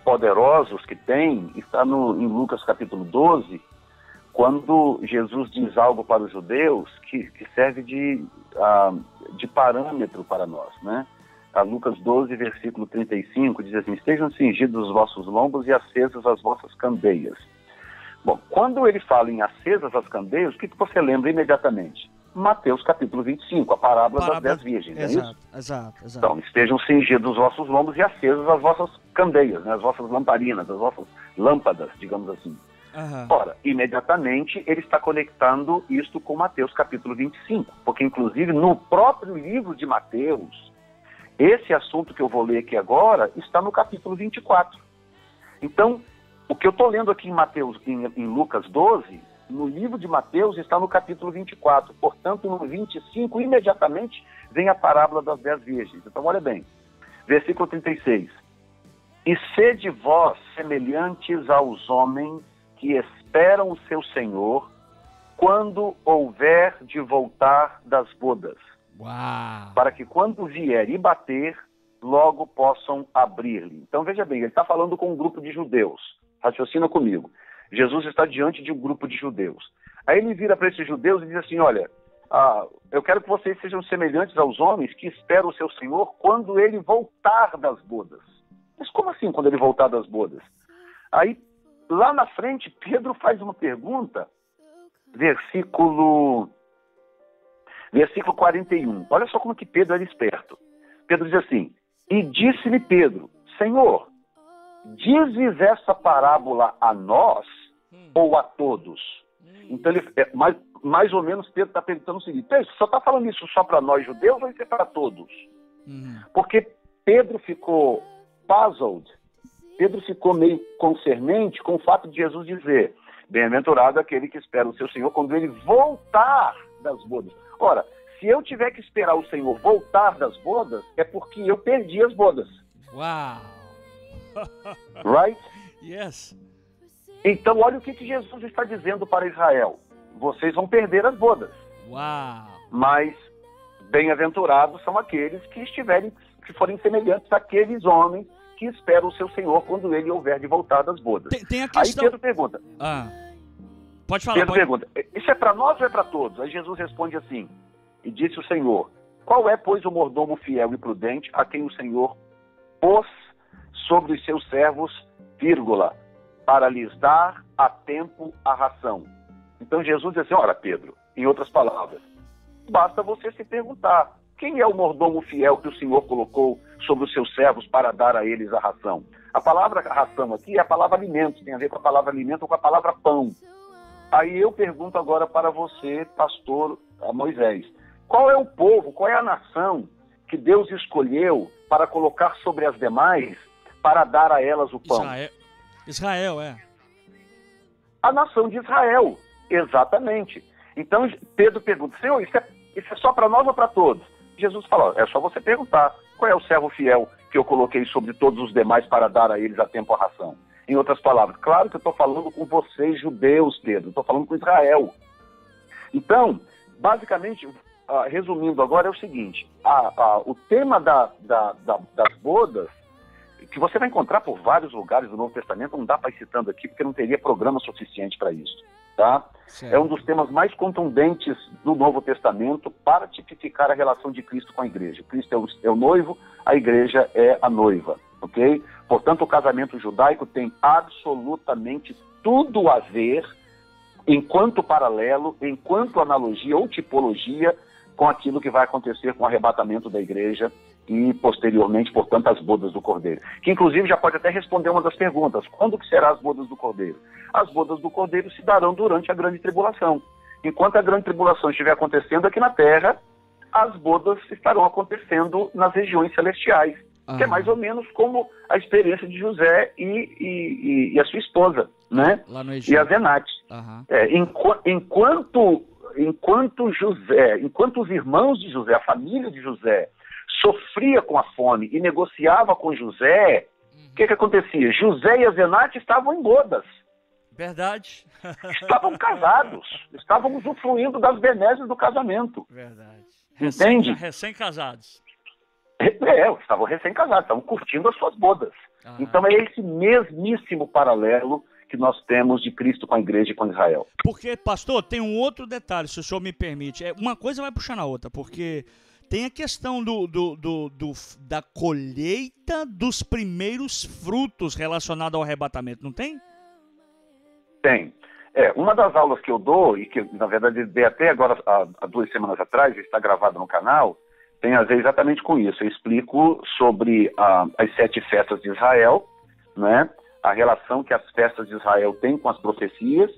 poderosos que tem está em Lucas capítulo 12, quando Jesus diz algo para os judeus que serve de parâmetro para nós, né? Lucas 12, versículo 35, diz assim: estejam cingidos os vossos lombos e acesas as vossas candeias. Bom, quando ele fala em acesas as candeias, o que você lembra imediatamente? Mateus capítulo 25, a parábola das 10 virgens, exato, é isso? Exato. Então, estejam cingidos os vossos lombos e acesas as vossas candeias, né? As vossas lamparinas, as vossas lâmpadas, digamos assim. Uhum. Ora, imediatamente ele está conectando isto com Mateus capítulo 25, porque inclusive no próprio livro de Mateus, esse assunto que eu vou ler aqui agora está no capítulo 24. Então, o que eu estou lendo aqui em Lucas 12, no livro de Mateus está no capítulo 24. Portanto, no 25, imediatamente, vem a parábola das 10 virgens. Então, olha bem. Versículo 36. E sede vós semelhantes aos homens que esperam o seu Senhor quando houver de voltar das bodas. Uau. Para que quando vier e bater, logo possam abrir-lhe. Então veja bem, ele está falando com um grupo de judeus. Raciocina comigo. Jesus está diante de um grupo de judeus. Aí ele vira para esses judeus e diz assim: olha, eu quero que vocês sejam semelhantes aos homens que esperam o seu Senhor quando ele voltar das bodas. Mas como assim quando ele voltar das bodas? Aí, lá na frente, Pedro faz uma pergunta, versículo 41. Olha só como que Pedro era esperto. Pedro diz assim: e disse-lhe Pedro, Senhor, dizes essa parábola a nós ou a todos? Então, mais ou menos, Pedro está perguntando o seguinte: Pedro, só está falando isso só para nós judeus ou isso é para todos? Porque Pedro ficou puzzled, Pedro ficou meio concernente com o fato de Jesus dizer: bem-aventurado aquele que espera o seu Senhor quando ele voltar das bodas. Ora, se eu tiver que esperar o Senhor voltar das bodas, é porque eu perdi as bodas. Uau! Right? Yes. Então, olha o que Jesus está dizendo para Israel: vocês vão perder as bodas. Uau! Mas bem-aventurados são aqueles que forem semelhantes àqueles homens que esperam o seu Senhor quando ele houver de voltar das bodas. Tem a questão... Aí Pedro pergunta. Pode falar. Pedro pergunta: isso é para nós ou é para todos? Aí Jesus responde assim: e disse o Senhor: qual é, pois, o mordomo fiel e prudente a quem o Senhor pôs sobre os seus servos, para lhes dar a tempo a ração? Então Jesus diz assim: ora, Pedro, em outras palavras, basta você se perguntar: quem é o mordomo fiel que o Senhor colocou sobre os seus servos para dar a eles a ração? A palavra ração aqui é a palavra alimento, tem a ver com a palavra alimento ou com a palavra pão. Aí eu pergunto agora para você, pastor Moisés: qual é o povo, qual é a nação que Deus escolheu para colocar sobre as demais para dar a elas o pão? Israel, é. A nação de Israel, exatamente. Então Pedro pergunta: Senhor, isso é só para nós ou para todos? Jesus fala: é só você perguntar, qual é o servo fiel que eu coloquei sobre todos os demais para dar a eles a tempo a ração? Em outras palavras, claro que eu estou falando com vocês judeus, Pedro, estou falando com Israel. Então, basicamente, resumindo agora, é o seguinte: o tema das bodas, que você vai encontrar por vários lugares do Novo Testamento, não dá para ir citando aqui, porque não teria programa suficiente para isso, tá? É um dos temas mais contundentes do Novo Testamento para tipificar a relação de Cristo com a igreja. Cristo é o noivo, a igreja é a noiva, ok? Portanto, o casamento judaico tem absolutamente tudo a ver, enquanto paralelo, enquanto analogia ou tipologia, com aquilo que vai acontecer com o arrebatamento da igreja e, posteriormente, portanto, as bodas do Cordeiro. Que, inclusive, já pode até responder uma das perguntas: quando que serão as bodas do Cordeiro? As bodas do Cordeiro se darão durante a grande tribulação. Enquanto a grande tribulação estiver acontecendo aqui na Terra, as bodas estarão acontecendo nas regiões celestiais, que é mais ou menos como a experiência de José e a sua esposa, né? Lá no Egito. E a Zenate. Enquanto os irmãos de José, a família de José, sofria com a fome e negociava com José, o que acontecia? José e a Zenate estavam em bodas. Verdade. Estavam casados, estavam usufruindo das benesses do casamento. Verdade. Entende? Recém-casados. Estavam recém-casados, estavam curtindo as suas bodas. Então é esse mesmíssimo paralelo que nós temos de Cristo com a igreja e com Israel. Porque, pastor, tem um outro detalhe, se o senhor me permite. Uma coisa vai puxando a outra, porque tem a questão da colheita dos primeiros frutos relacionada ao arrebatamento, não tem? Tem. Uma das aulas que eu dou, e que na verdade dei até agora há 2 semanas atrás, está gravada no canal, tem a ver exatamente com isso. Eu explico sobre as 7 festas de Israel, né? A relação que as festas de Israel têm com as profecias,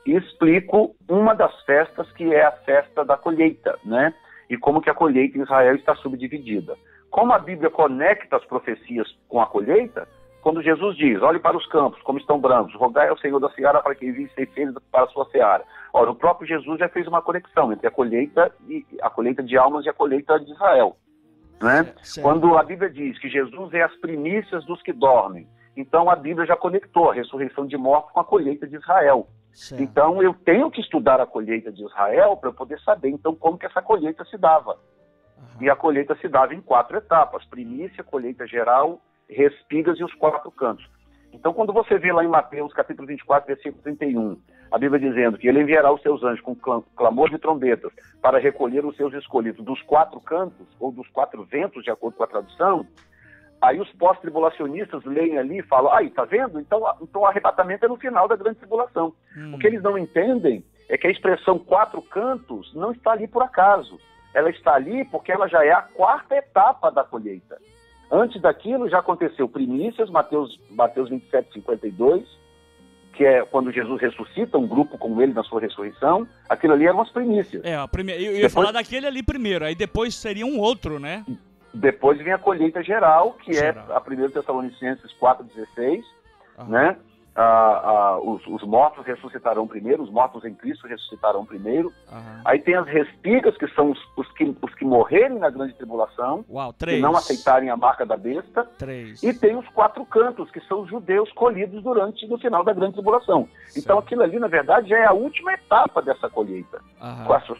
e explico uma das festas, que é a festa da colheita, né? E como que a colheita em Israel está subdividida. Como a Bíblia conecta as profecias com a colheita, quando Jesus diz: olhe para os campos, como estão brancos, rogai ao Senhor da seara para que envie ceifeiros para a sua seara. Ora, o próprio Jesus já fez uma conexão entre a colheita de almas e a colheita de Israel, né? Quando a Bíblia diz que Jesus é as primícias dos que dormem, então a Bíblia já conectou a ressurreição de mortos com a colheita de Israel. Certo. Então eu tenho que estudar a colheita de Israel para eu poder saber então como que essa colheita se dava. E a colheita se dava em 4 etapas: primícia, colheita geral, respigas e os 4 cantos. Então quando você vê lá em Mateus capítulo 24, versículo 31, a Bíblia dizendo que ele enviará os seus anjos com clamor de trombetas para recolher os seus escolhidos dos 4 cantos, ou dos 4 ventos, de acordo com a tradução, Aí os pós-tribulacionistas leem ali e falam, aí, tá vendo? Então o arrebatamento é no final da grande tribulação. O que eles não entendem é que a expressão 4 cantos não está ali por acaso. Ela está ali porque ela já é a 4ª etapa da colheita. Antes daquilo já aconteceu primícias, Mateus 27, 52, que é quando Jesus ressuscita, um grupo com ele na sua ressurreição. Aquilo ali eram as primícias. Eu ia falar daquele ali primeiro, aí depois seria um outro, né? Depois vem a colheita geral, que é a 1 Tessalonicenses 4,16, né? Os mortos ressuscitarão primeiro, os mortos em Cristo ressuscitarão primeiro. Aí tem as respigas, que são os que morrerem na grande tribulação, e não aceitarem a marca da besta. E tem os 4 cantos, que são os judeus colhidos no final da grande tribulação. Então aquilo ali, na verdade, já é a última etapa dessa colheita.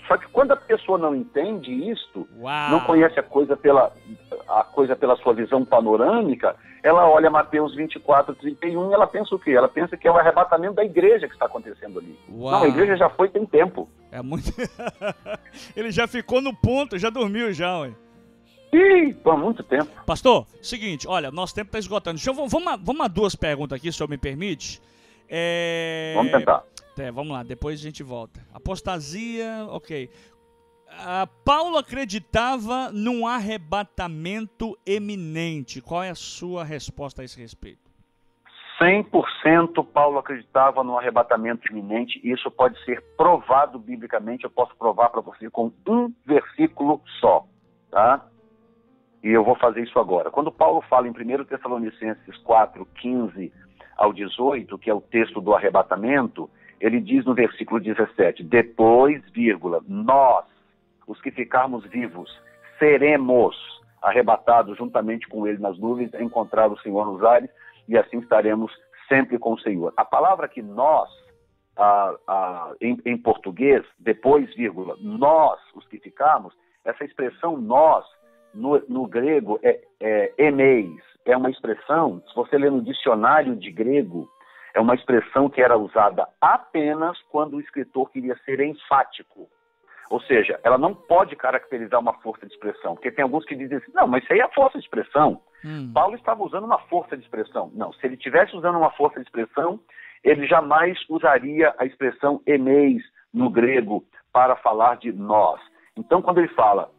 Só que quando a pessoa não entende isto, não conhece a coisa pela sua visão panorâmica, ela olha Mateus 24, 31 e ela pensa o quê? Ela pensa que é o arrebatamento da igreja que está acontecendo ali. Não, a igreja já foi tem tempo. É muito... Ele já ficou no ponto, já dormiu já, ué. Ih, por muito tempo. Pastor, seguinte, olha, nosso tempo está esgotando. Vamos a 2 perguntas aqui, se o senhor me permite. Vamos tentar. Vamos lá, depois a gente volta. Apostasia, ok. Paulo acreditava num arrebatamento eminente. Qual é a sua resposta a esse respeito? 100% Paulo acreditava no arrebatamento iminente, e isso pode ser provado biblicamente. Eu posso provar para você com um versículo só, tá? E eu vou fazer isso agora. Quando Paulo fala em 1 Tessalonicenses 4, 15 ao 18, que é o texto do arrebatamento, ele diz no versículo 17, depois, nós, os que ficarmos vivos, seremos arrebatados juntamente com ele nas nuvens, a encontrar o Senhor nos ares, e assim estaremos sempre com o Senhor. A palavra que nós, em português, depois, nós, os que ficarmos, essa expressão nós, no grego, é emeis. É uma expressão, se você ler no dicionário de grego, é uma expressão que era usada apenas quando o escritor queria ser enfático. Ou seja, ela não pode caracterizar uma força de expressão, porque tem alguns que dizem assim, não, mas isso aí é força de expressão. Paulo estava usando uma força de expressão. Não, se ele estivesse usando uma força de expressão, ele jamais usaria a expressão emeis no grego para falar de nós. Então, quando ele fala,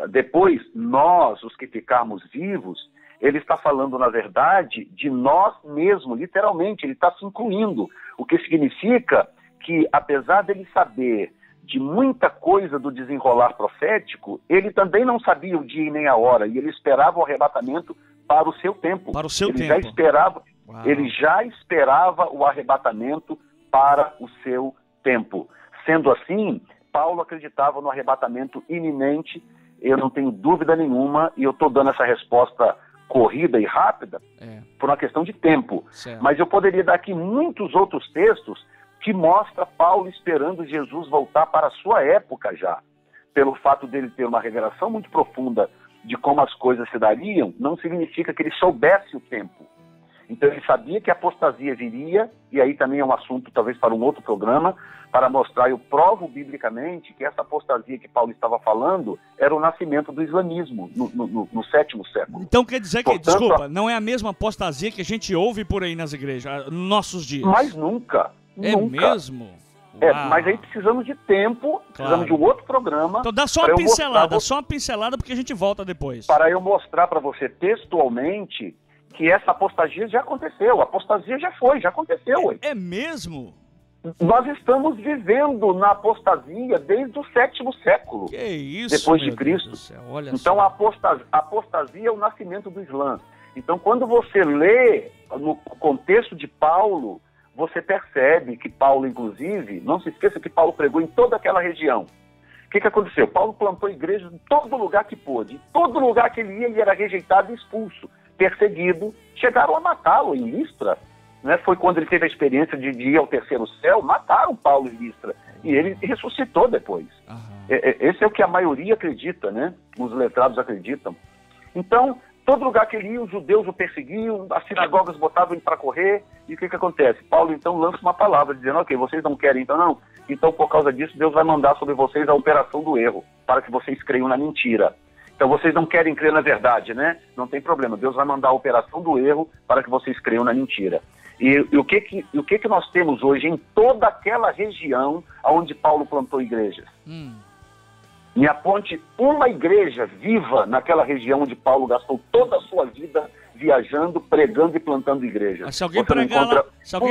depois nós, os que ficarmos vivos, ele está falando, na verdade, de nós mesmos, literalmente, ele está se incluindo. O que significa que, apesar dele saber de muita coisa do desenrolar profético, ele também não sabia o dia e nem a hora, e ele esperava o arrebatamento para o seu tempo. Para o seu tempo. Ele já esperava o arrebatamento para o seu tempo. Sendo assim, Paulo acreditava no arrebatamento iminente, eu não tenho dúvida nenhuma, e eu estou dando essa resposta corrida e rápida por uma questão de tempo. Certo. Mas eu poderia dar aqui muitos outros textos que mostra Paulo esperando Jesus voltar para a sua época já. Pelo fato dele ter uma revelação muito profunda de como as coisas se dariam, não significa que ele soubesse o tempo. Então ele sabia que a apostasia viria, e aí também é um assunto talvez para um outro programa, para mostrar, eu provo biblicamente que essa apostasia que Paulo estava falando era o nascimento do islamismo no 7º século. Então quer dizer que, portanto, desculpa, não é a mesma apostasia que a gente ouve por aí nas igrejas, nos nossos dias? Mas nunca. É mesmo? Mas aí precisamos de tempo, precisamos de um outro programa. Então dá só uma pincelada, só uma pincelada, porque a gente volta depois. Para eu mostrar para você textualmente que essa apostasia já aconteceu. A apostasia já aconteceu. É mesmo? Nós estamos vivendo na apostasia desde o 7º século. Que isso, depois de Cristo. Olha então só. A apostasia é o nascimento do Islã. Então quando você lê no contexto de Paulo, você percebe que Paulo, inclusive, não se esqueça que Paulo pregou em toda aquela região. O que aconteceu? Paulo plantou igrejas em todo lugar que pôde. Em todo lugar que ele ia, ele era rejeitado e expulso, perseguido. Chegaram a matá-lo em Listra. Né? Foi quando ele teve a experiência de ir ao 3º céu, mataram Paulo em Listra. E ele ressuscitou depois. Esse é o que a maioria acredita, né? Os letrados acreditam. Então, todo lugar que ele ia, os judeus o perseguiam, as sinagogas botavam ele para correr, e o que acontece? Paulo então lança uma palavra, dizendo, ok, vocês não querem então não? Então por causa disso Deus vai mandar sobre vocês a operação do erro, para que vocês creiam na mentira. Então vocês não querem crer na verdade, né? Não tem problema, Deus vai mandar a operação do erro para que vocês creiam na mentira. E o que nós temos hoje em toda aquela região onde Paulo plantou igrejas? Me aponte uma igreja viva naquela região onde Paulo gastou toda a sua vida viajando, pregando e plantando igrejas. Mas se alguém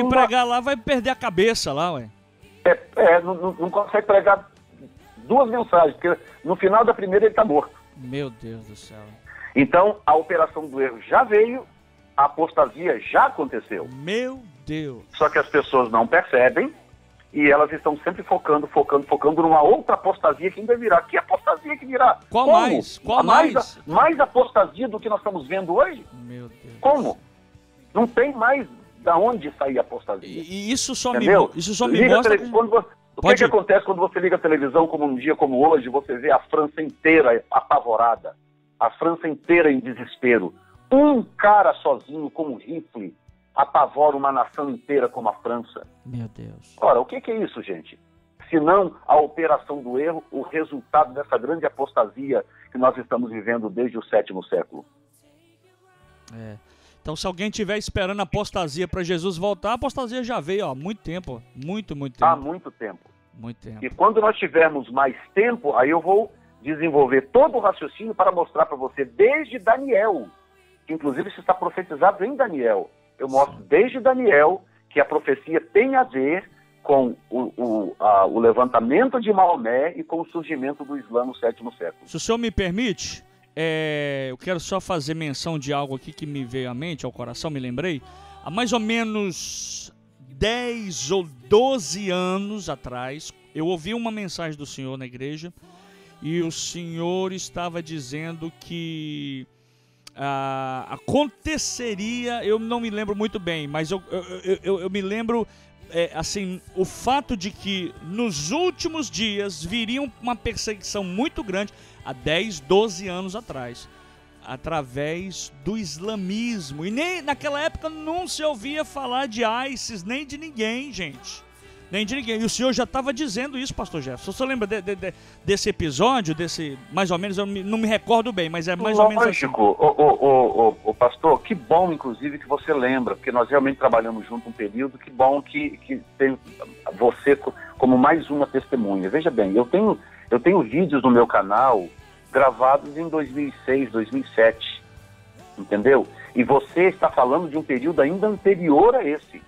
pregar lá, vai perder a cabeça lá, ué. Não consegue pregar 2 mensagens, porque no final da primeira ele está morto. Meu Deus do céu. Então, a operação do erro já veio, a apostasia já aconteceu. Meu Deus. Só que as pessoas não percebem e elas estão sempre focando numa outra apostasia que ainda virá. Que apostasia que virá? Qual Como? mais? Qual mais? Mais apostasia do que nós estamos vendo hoje? Meu Deus. Como? Não tem mais da onde sair a apostasia. E isso só entendeu? me mostra... O que acontece quando você liga a televisão, como um dia como hoje, você vê a França inteira apavorada, a França inteira em desespero. Um cara sozinho com um rifle apavora uma nação inteira como a França. Meu Deus. Ora, o que é isso, gente? Se não a operação do erro, o resultado dessa grande apostasia que nós estamos vivendo desde o 7º século. Então, se alguém estiver esperando a apostasia para Jesus voltar, a apostasia já veio há muito tempo. Muito tempo. Há muito tempo. Muito tempo. E quando nós tivermos mais tempo, aí eu vou desenvolver todo o raciocínio para mostrar para você desde Daniel, que inclusive isso está profetizado em Daniel. Eu mostro desde Daniel que a profecia tem a ver com o levantamento de Maomé e com o surgimento do Islã no 7º século. Se o senhor me permite, eu quero só fazer menção de algo aqui que me veio à mente, ao coração, me lembrei. Há mais ou menos 10 ou 12 anos atrás, eu ouvi uma mensagem do senhor na igreja e o senhor estava dizendo que aconteceria, eu não me lembro muito bem, mas eu me lembro, assim, o fato de que nos últimos dias viria uma perseguição muito grande, há 10, 12 anos atrás, através do islamismo. E nem naquela época não se ouvia falar de ISIS, nem de ninguém, gente. Nem de ninguém. E o senhor já estava dizendo isso, pastor Jefferson. Você lembra desse episódio, mais ou menos, eu não me recordo bem, mas é mais ou menos assim. Lógico, pastor, que bom, inclusive, que você lembra, porque nós realmente trabalhamos junto um período, que bom que tem você como mais uma testemunha. Veja bem, eu tenho vídeos no meu canal gravados em 2006, 2007, entendeu? E você está falando de um período ainda anterior a esse,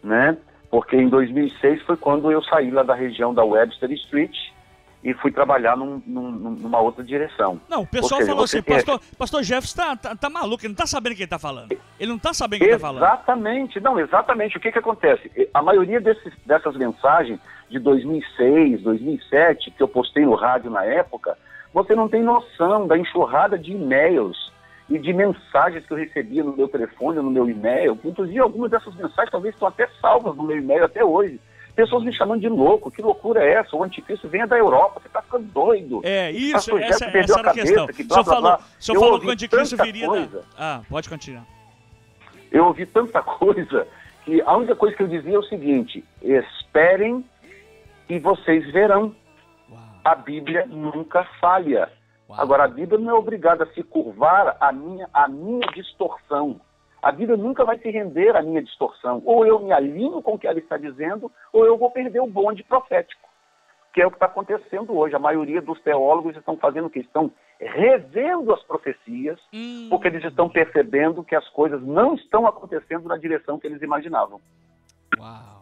né? Porque em 2006 foi quando eu saí lá da região da Webster Street e fui trabalhar numa outra direção. Não, o pessoal falou assim, pastor Jefferson tá maluco, ele não tá sabendo o que ele tá falando. Ele não tá sabendo o que ele tá falando. Exatamente, não, exatamente. O que acontece? A maioria dessas mensagens de 2006, 2007, que eu postei no rádio na época, você não tem noção da enxurrada de e-mails e de mensagens que eu recebia no meu telefone, no meu e-mail. Inclusive, algumas dessas mensagens talvez estão até salvas no meu e-mail até hoje. Pessoas me chamando de louco. Que loucura é essa? O anticristo vem da Europa. Você está ficando doido. Isso, essa era a questão. O senhor falou que o anticristo viria pode continuar. Eu ouvi tanta coisa que a única coisa que eu dizia é o seguinte: esperem e vocês verão. Uau. A Bíblia nunca falha. Uau. Agora, a Bíblia não é obrigada a se curvar à minha distorção. A Bíblia nunca vai se render à minha distorção. Ou eu me alinho com o que ela está dizendo, ou eu vou perder o bonde profético. Que é o que está acontecendo hoje. A maioria dos teólogos estão fazendo o quê? Estão revendo as profecias, porque eles estão percebendo que as coisas não estão acontecendo na direção que eles imaginavam. Uau.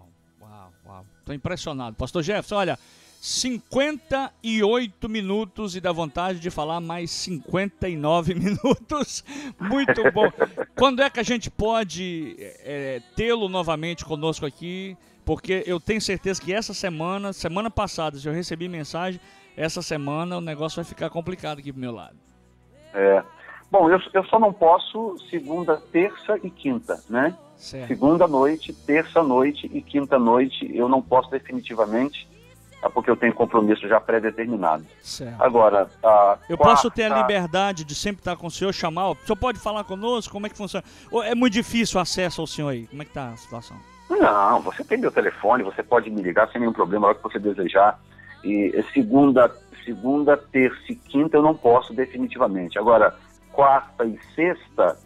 Estou impressionado. Pastor Jefferson, olha, 58 minutos e dá vontade de falar mais 59 minutos. Muito bom. Quando é que a gente pode tê-lo novamente conosco aqui? Porque eu tenho certeza que essa semana passada, se eu recebi mensagem, essa semana o negócio vai ficar complicado aqui pro meu lado. Bom, eu só não posso segunda, terça e quinta, né? Certo. Segunda noite, terça noite e quinta noite eu não posso definitivamente, porque eu tenho compromisso já pré-determinado. Certo. Agora, eu posso ter a liberdade de sempre estar com o senhor, chamar, o senhor pode falar conosco, como é que funciona? Ou é muito difícil o acesso ao senhor aí? Como é que está a situação? Não, você tem meu telefone, você pode me ligar sem nenhum problema, a hora que você desejar. E segunda, segunda, terça e quinta eu não posso definitivamente. Agora, quarta e sexta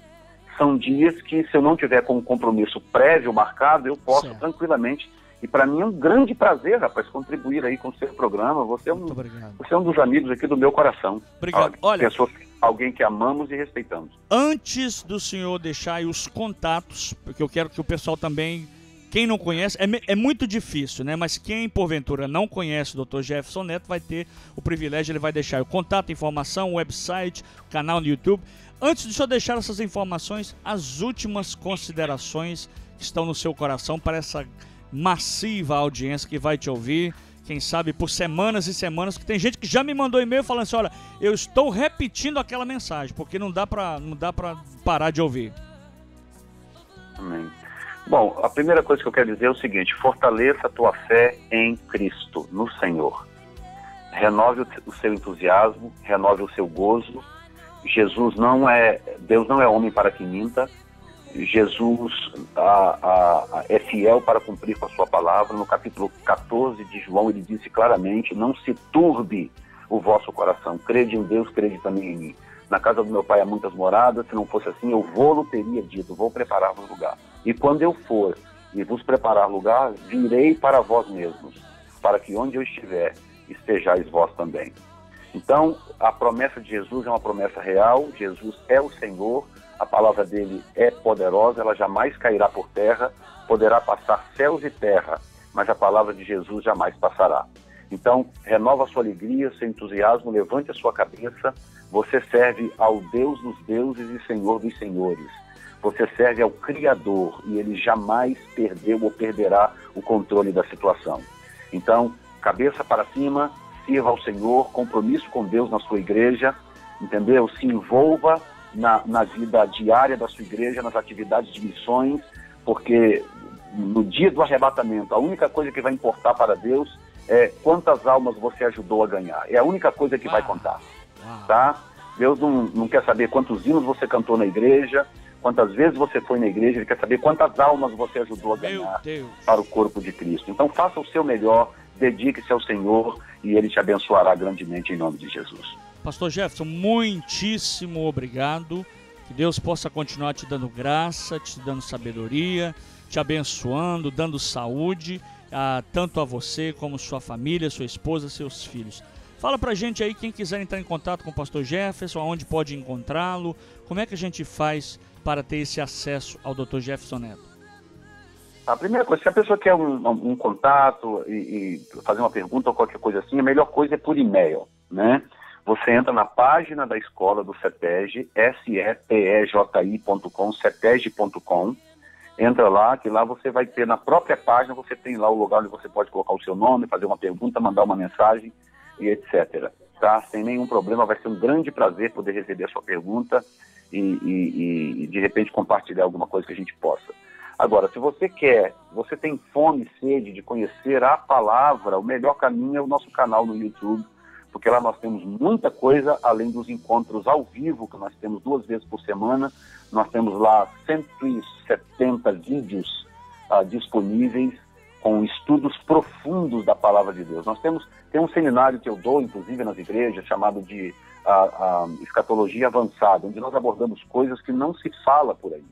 são dias que, se eu não tiver com um compromisso prévio marcado, eu posso tranquilamente. E para mim é um grande prazer, rapaz, contribuir aí com o seu programa. Você é um dos amigos aqui do meu coração. Obrigado. Olha, alguém que amamos e respeitamos. Antes do senhor deixar aí os contatos, porque eu quero que o pessoal também, quem não conhece, é muito difícil, né? Mas quem porventura não conhece o Dr. Jefferson Neto vai ter o privilégio, ele vai deixar o contato, informação, o website, o canal no YouTube. Antes de o senhor deixar essas informações, as últimas considerações que estão no seu coração para essa massiva audiência que vai te ouvir, quem sabe por semanas e semanas, que tem gente que já me mandou e-mail falando assim, olha, eu estou repetindo aquela mensagem, porque não dá para parar de ouvir. Amém. Bom, a primeira coisa que eu quero dizer é o seguinte: fortaleça a tua fé em Cristo, no Senhor. Renove o seu entusiasmo, renove o seu gozo. Deus não é homem para que minta. Jesus é fiel para cumprir com a sua palavra. No capítulo 14 de João, ele disse claramente: não se turbe o vosso coração. Crede em Deus, crede também em mim. Na casa do meu pai há muitas moradas, se não fosse assim, eu vou-lo teria dito, vou preparar-vos lugar. E quando eu for e vos preparar lugar, virei para vós mesmos, para que onde eu estiver, estejais vós também. Então, a promessa de Jesus é uma promessa real. Jesus é o Senhor. A palavra dele é poderosa, ela jamais cairá por terra, poderá passar céus e terra, mas a palavra de Jesus jamais passará. Então, renova a sua alegria, seu entusiasmo, levante a sua cabeça. Você serve ao Deus dos deuses e Senhor dos senhores. Você serve ao Criador e ele jamais perdeu ou perderá o controle da situação. Então, cabeça para cima, sirva ao Senhor, compromisso com Deus na sua igreja, entendeu? Se envolva na vida diária da sua igreja, nas atividades de missões, porque no dia do arrebatamento, a única coisa que vai importar para Deus é quantas almas você ajudou a ganhar. É a única coisa que vai contar, tá? Deus não quer saber quantos hinos você cantou na igreja, quantas vezes você foi na igreja, ele quer saber quantas almas você ajudou a ganhar para o corpo de Cristo. Então faça o seu melhor, dedique-se ao Senhor e ele te abençoará grandemente em nome de Jesus. Pastor Jefferson, muitíssimo obrigado. Que Deus possa continuar te dando graça, te dando sabedoria, te abençoando, dando saúde, tanto a você como sua família, sua esposa, seus filhos. Fala pra gente aí, quem quiser entrar em contato com o Pastor Jefferson, aonde pode encontrá-lo, como é que a gente faz para ter esse acesso ao Dr. Jefferson Neto? A primeira coisa, se a pessoa quer um contato e fazer uma pergunta ou qualquer coisa assim, a melhor coisa é por e-mail, né? Você entra na página da escola do CETEG, sepeji.com, ceteg.com, entra lá, que lá você vai ter, na própria página, você tem lá o lugar onde você pode colocar o seu nome, fazer uma pergunta, mandar uma mensagem e etc. Tá? Sem nenhum problema, vai ser um grande prazer poder receber a sua pergunta e de repente compartilhar alguma coisa que a gente possa. Agora, se você tem fome e sede de conhecer a palavra, o melhor caminho é o nosso canal no YouTube, porque lá nós temos muita coisa, além dos encontros ao vivo, que nós temos 2 vezes por semana. Nós temos lá 170 vídeos disponíveis, com estudos profundos da palavra de Deus. Tem um seminário que eu dou, inclusive, nas igrejas, chamado de escatologia avançada, onde nós abordamos coisas que não se fala por aí.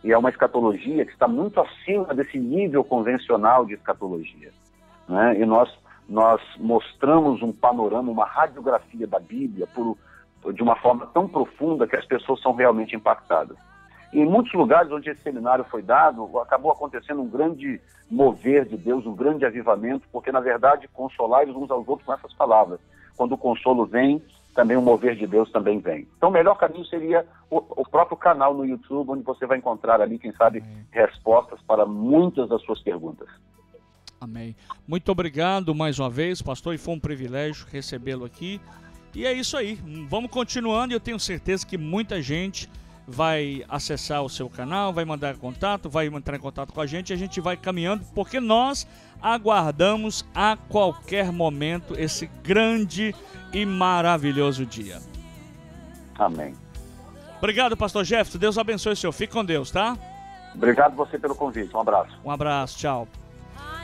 E é uma escatologia que está muito acima desse nível convencional de escatologia, né? E nós mostramos um panorama, uma radiografia da Bíblia de uma forma tão profunda que as pessoas são realmente impactadas. E em muitos lugares onde esse seminário foi dado, acabou acontecendo um grande mover de Deus, um grande avivamento, porque, na verdade, consolai uns aos outros com essas palavras. Quando o consolo vem, também o mover de Deus também vem. Então, o melhor caminho seria o próprio canal no YouTube, onde você vai encontrar ali, quem sabe, respostas para muitas das suas perguntas. Amém. Muito obrigado mais uma vez, pastor, e foi um privilégio recebê-lo aqui. E é isso aí, vamos continuando, e eu tenho certeza que muita gente vai acessar o seu canal, vai mandar contato, vai entrar em contato com a gente, e a gente vai caminhando, porque nós aguardamos a qualquer momento esse grande e maravilhoso dia. Amém. Obrigado, pastor Jefferson, Deus abençoe o senhor, fique com Deus, tá? Obrigado você pelo convite, um abraço. Um abraço, tchau.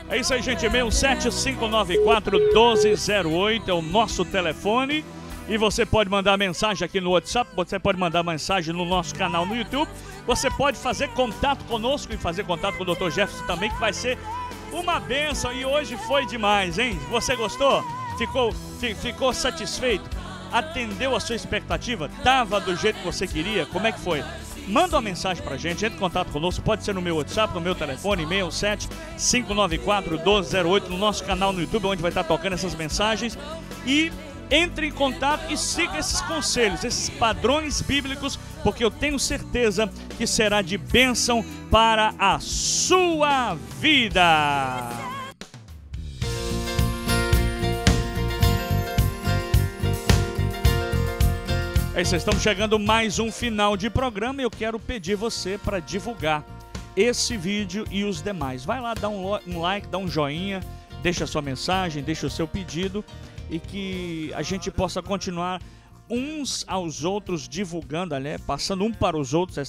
É isso aí, gente. 67594-1208 é o nosso telefone. E você pode mandar mensagem aqui no WhatsApp, você pode mandar mensagem no nosso canal no YouTube. Você pode fazer contato conosco e fazer contato com o Dr. Jefferson também, que vai ser uma bênção. E hoje foi demais, hein? Você gostou? Ficou satisfeito? Atendeu a sua expectativa? Tava do jeito que você queria? Como é que foi? Manda uma mensagem pra gente, entre em contato conosco, pode ser no meu WhatsApp, no meu telefone, 67594-1208, no nosso canal no YouTube, onde vai estar tocando essas mensagens. E entre em contato e siga esses conselhos, esses padrões bíblicos, porque eu tenho certeza que será de bênção para a sua vida. É isso, estamos chegando mais um final de programa e eu quero pedir você para divulgar esse vídeo e os demais. Vai lá, dá um like, dá um joinha, deixa a sua mensagem, deixa o seu pedido e que a gente possa continuar uns aos outros divulgando, né, passando um para os outros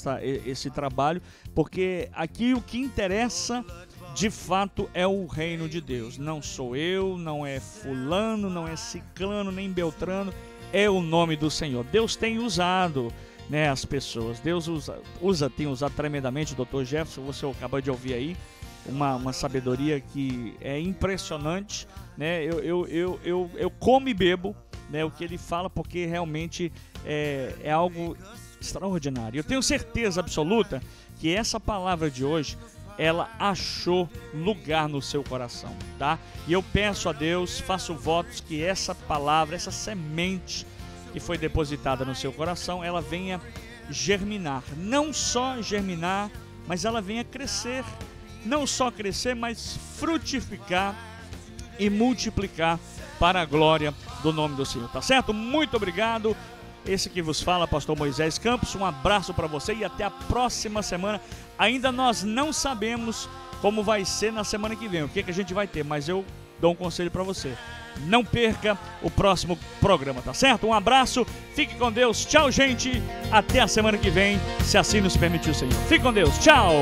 esse trabalho, porque aqui o que interessa de fato é o reino de Deus. Não sou eu, não é fulano, não é ciclano, nem beltrano. É o nome do Senhor. Deus tem usado, né, as pessoas. Deus tem usado tremendamente o Dr. Jefferson. Você acabou de ouvir aí uma sabedoria que é impressionante, né? Eu como e bebo, né, o que ele fala, porque realmente é algo extraordinário. Eu tenho certeza absoluta que essa palavra de hoje, ela achou lugar no seu coração, tá? E eu peço a Deus, faço votos que essa palavra, essa semente que foi depositada no seu coração, ela venha germinar. Não só germinar, mas ela venha crescer. Não só crescer, mas frutificar e multiplicar para a glória do nome do Senhor, tá certo? Muito obrigado. Esse que vos fala, pastor Moisés Campos, um abraço para você e até a próxima semana. Ainda nós não sabemos como vai ser na semana que vem, o que a gente vai ter, mas eu dou um conselho para você. Não perca o próximo programa, tá certo? Um abraço, fique com Deus, tchau gente, até a semana que vem, se assim nos permitir o Senhor. Fique com Deus, tchau!